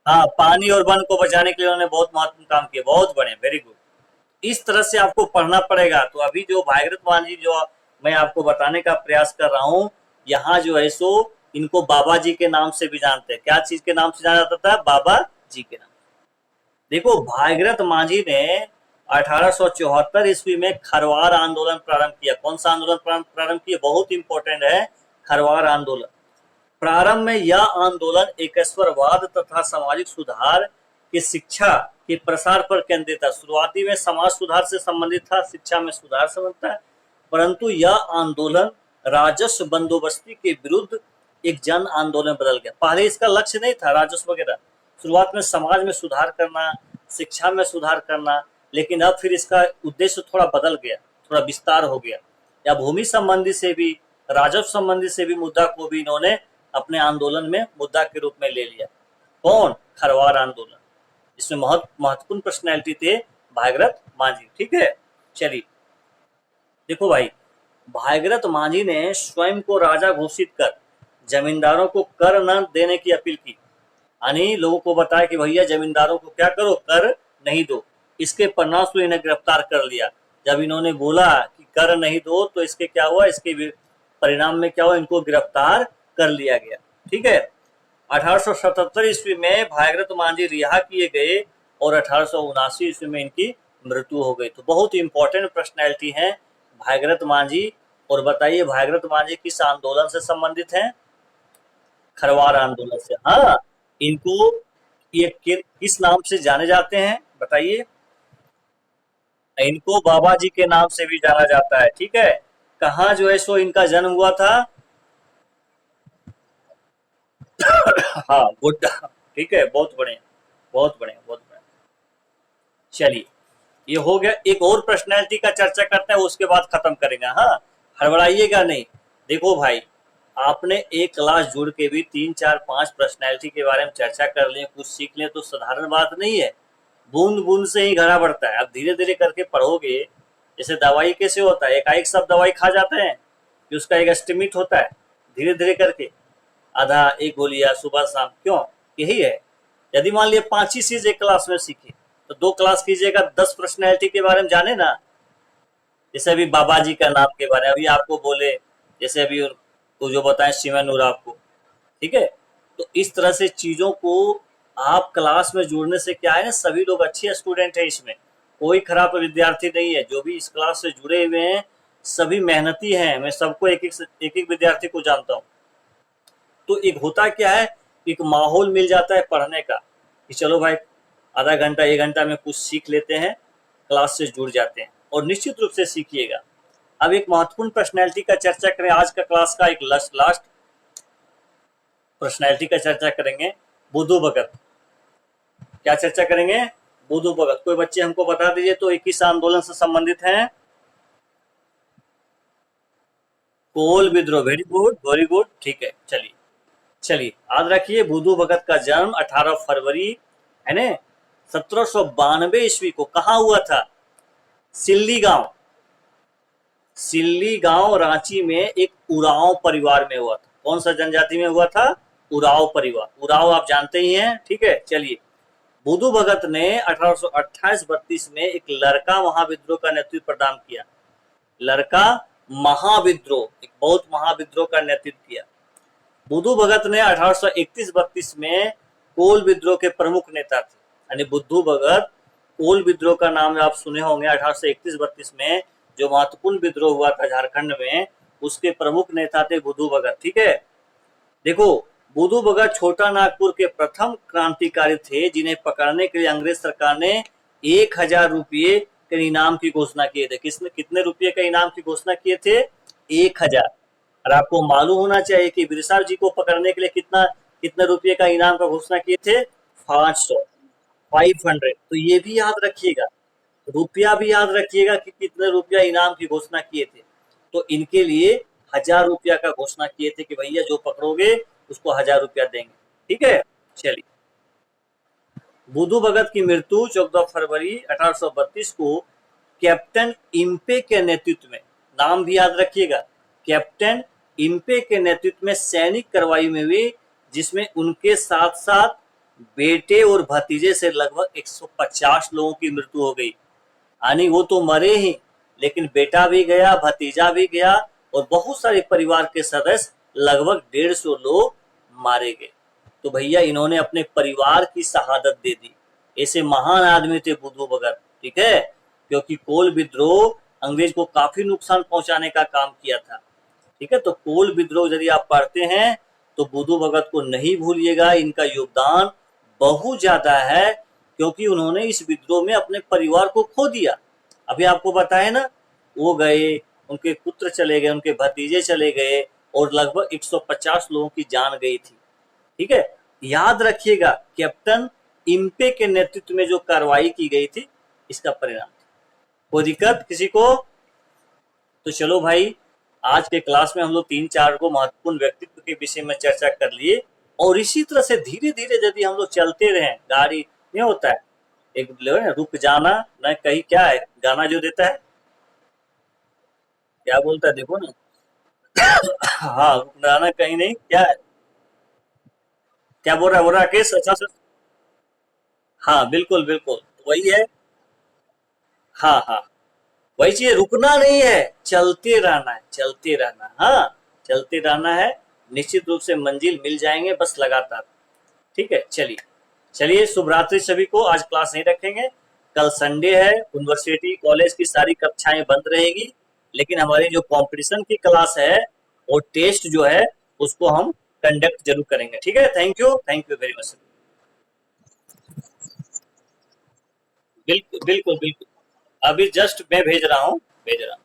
हाँ, पानी और वन को बचाने के लिए उन्होंने बहुत महत्वपूर्ण काम किया। बहुत बढ़िया, वेरी गुड। इस तरह से आपको पढ़ना पड़ेगा। तो अभी जो भागीरथ मांझी जो मैं आपको बताने का प्रयास कर रहा हूँ, यहाँ जो है सो इनको बाबा जी के नाम से भी जानते हैं। क्या चीज के नाम से जाना जाता था, बाबा जी के नाम। देखो भागीरथ मांझी ने 1874 ईस्वी में खरवार आंदोलन प्रारंभ किया। कौन सा आंदोलन प्रारंभ किया, बहुत इंपॉर्टेंट है, खरवार आंदोलन। प्रारंभ में यह आंदोलन एकेश्वरवाद तथा सामाजिक सुधार की शिक्षा के प्रसार पर केंद्रित था। शुरुआती में समाज सुधार से संबंधित था, शिक्षा में सुधार संबंधित था, परंतु यह आंदोलन राजस्व बंदोबस्ती के विरुद्ध एक जन आंदोलन बदल गया। पहले इसका लक्ष्य नहीं था राजस्व वगैरह, शुरुआत में समाज में सुधार करना, शिक्षा में सुधार करना, लेकिन अब फिर इसका उद्देश्य थोड़ा बदल गया, थोड़ा विस्तार हो गया। या भूमि संबंधी से भी, राजस्व संबंधी से भी मुद्दा को भी इन्होंने अपने आंदोलन में मुद्दा के रूप में ले लिया। कौन? खरवार आंदोलन। इसमें महत्वपूर्ण पर्सनैलिटी थे भागीरथ मांझी। ठीक है, चलिए देखो भाई, भागीरथ मांझी ने स्वयं को राजा घोषित कर जमींदारों को कर न देने की अपील की, यानी लोगों को बताया कि भैया जमींदारों को क्या करो, कर नहीं दो। इसके परिणामस्वरूप इन्हें गिरफ्तार कर लिया। जब इन्होंने बोला कि कर नहीं दो तो इसके क्या हुआ, इसके परिणाम में क्या हुआ, इनको गिरफ्तार कर लिया गया। ठीक है, 1877 ईस्वी में भागीरथ मांझी रिहा किए गए और 1879 ईस्वी में इनकी मृत्यु हो गई। तो बहुत इंपॉर्टेंट पर्सनैलिटी है भागीरथ मांझी। और बताइए भागीरथ मांझी किस आंदोलन से संबंधित हैं? खरवार आंदोलन से। हाँ, इनको ये किस नाम से जाने जाते हैं बताइए? इनको बाबा जी के नाम से भी जाना जाता है। ठीक है, कहाँ जो है सो इनका जन्म हुआ था? हाँ, गोड्डा। ठीक है, बहुत बढ़िया, बहुत बढ़िया, बहुत बढ़िया। चलिए, ये हो गया। एक और पर्सनैलिटी का चर्चा करते हैं, उसके बाद खत्म करेंगे। हाँ, हड़बड़ाइएगा नहीं। देखो भाई, आपने एक क्लास जुड़ के भी 3, 4, 5 पर्सनैलिटी के बारे में चर्चा कर लें, कुछ सीख लें, तो साधारण बात नहीं है। बूंद बूंद से ही घड़ा बढ़ता है। अब धीरे धीरे करके पढ़ोगे। जैसे दवाई कैसे होता है, एकाएक सब दवाई खा जाते हैं कि उसका एक एस्टिमेट होता है। धीरे धीरे करके आधा एक गोलियां सुबह शाम, क्यों? यही है। यदि मान लिया 5 ही चीज एक क्लास में सीखे, तो 2 क्लास कीजिएगा, 10 पर्सनैलिटी के बारे में जाने ना। जैसे अभी बाबा जी का नाम के बारे में अभी आपको बोले, जैसे अभी वो जो बताएं सिमन आपको। ठीक है, तो इस तरह से चीजों को आप क्लास में जुड़ने से क्या है ना, सभी लोग अच्छे स्टूडेंट हैं, इसमें कोई खराब विद्यार्थी नहीं है। जो भी इस क्लास से जुड़े हुए हैं सभी मेहनती हैं। मैं सबको एक एक विद्यार्थी को जानता हूँ। तो एक होता क्या है, एक माहौल मिल जाता है पढ़ने का कि चलो भाई आधा घंटा 1 घंटा में कुछ सीख लेते हैं, क्लास से जुड़ जाते हैं। और निश्चित रूप से सीखिएगा। अब एक महत्वपूर्ण पर्सनैलिटी का चर्चा करें। आज का क्लास का एक लास्ट पर्सनैलिटी का चर्चा करेंगे, बुद्धू भगत। क्या चर्चा करेंगे? बुद्धू भगत। कोई बच्चे हमको बता दीजिए तो 21 आंदोलन से संबंधित हैं? कोल विद्रोह। Very good, very good. ठीक है, चलिए याद रखिए, बुद्धू भगत का जन्म 18 फरवरी है ना 1792 ईस्वी को कहाँ हुआ था? सिल्ली गांव रांची में एक उरांव परिवार में हुआ था। कौन सा जनजाति में हुआ था? उरांव परिवार। उरांव आप जानते ही हैं। ठीक है, चलिए, बुद्धू भगत ने 1828-32 में एक लड़का महाविद्रोह का नेतृत्व प्रदान किया। लड़का महाविद्रोह, एक बहुत महाविद्रोह का नेतृत्व किया। बुद्धू भगत ने 1831-32 में कोल विद्रोह के प्रमुख नेता थे। यानी बुद्धू भगत, कोल विद्रोह का नाम आप सुने होंगे। 1831-32 में जो महत्वपूर्ण विद्रोह हुआ था झारखंड में, उसके प्रमुख नेता थे बुद्धू भगत। ठीक है, देखो, बुद्धू भगत छोटा नागपुर के प्रथम क्रांतिकारी थे जिन्हें पकड़ने के लिए अंग्रेज सरकार ने 1000 रुपये के इनाम की घोषणा किए थे। कितने रुपये का इनाम की घोषणा किए थे? 1000। और आपको मालूम होना चाहिए कि बिरसा जी को पकड़ने के लिए कितने रुपये का इनाम का घोषणा किए थे? 500। तो ये भी याद रखिएगा, रुपया भी याद रखिएगा कि कितने रुपया इनाम की घोषणा किए थे। तो इनके लिए 1000 रुपया का घोषणा किए थे कि भैया जो पकड़ोगे उसको 1000 रुपया देंगे। ठीक है, चलिए, बुद्धू भगत की मृत्यु 14 फरवरी 1832 को कैप्टन इम्पे के नेतृत्व में, नाम भी याद रखिएगा, कैप्टन इम्पे के नेतृत्व में सैनिक कार्रवाई में हुई, जिसमें उनके साथ साथ बेटे और भतीजे से लगभग 150 लोगों की मृत्यु हो गई। यानी वो तो मरे ही, लेकिन बेटा भी गया, भतीजा भी गया, और बहुत सारे परिवार के सदस्य लगभग 150 लोग मारे गए। तो भैया इन्होंने अपने परिवार की शहादत दे दी। ऐसे महान आदमी थे बुद्धू भगत। ठीक है, क्योंकि कोल विद्रोह अंग्रेज को काफी नुकसान पहुंचाने का काम किया था। ठीक है, तो कोल विद्रोह यदि आप पढ़ते हैं तो बुद्धू भगत को नहीं भूलिएगा। इनका योगदान बहुत ज्यादा है। क्योंकि उन्होंने इस विद्रोह में अपने परिवार को खो दिया। अभी आपको बताया ना, वो गए, उनके पुत्र चले गए, उनके भतीजे चले गए और लगभग 150 लोगों की जान गई थी। ठीक है, याद रखिएगा, कैप्टन इम्पे के नेतृत्व में जो कार्रवाई की गई थी, इसका परिणाम। कोई दिक्कत किसी को? तो चलो भाई, आज के क्लास में हम लोग 3-4 को महत्वपूर्ण व्यक्तित्व के विषय में चर्चा कर लिए, और इसी तरह से धीरे धीरे यदि हम लोग चलते रहें, गाड़ी नहीं होता है, एक रुक जाना न कहीं, क्या है गाना जो देता है, क्या बोलता है देखो ना, हाँ, रुक जाना कहीं नहीं, क्या है, क्या बोल रहा है, बोल रहा है राकेश, अच्छा से। हाँ बिल्कुल बिल्कुल, तो वही है। हाँ हाँ, वही चीज, रुकना नहीं है, चलते रहना है, चलते रहना, हाँ, चलते रहना है। निश्चित रूप से मंजिल मिल जाएंगे, बस लगातार। ठीक है, चलिए, चलिए, शुभ रात्रि सभी को। आज क्लास नहीं रखेंगे, कल संडे है, यूनिवर्सिटी कॉलेज की सारी कक्षाएं बंद रहेगी, लेकिन हमारी जो कंपटीशन की क्लास है, वो टेस्ट जो है, उसको हम कंडक्ट जरूर करेंगे। ठीक है, थैंक यू वेरी मच। बिल्कुल बिल्कुल बिल्कुल, अभी जस्ट मैं भेज रहा हूँ, भेज रहा हूँ।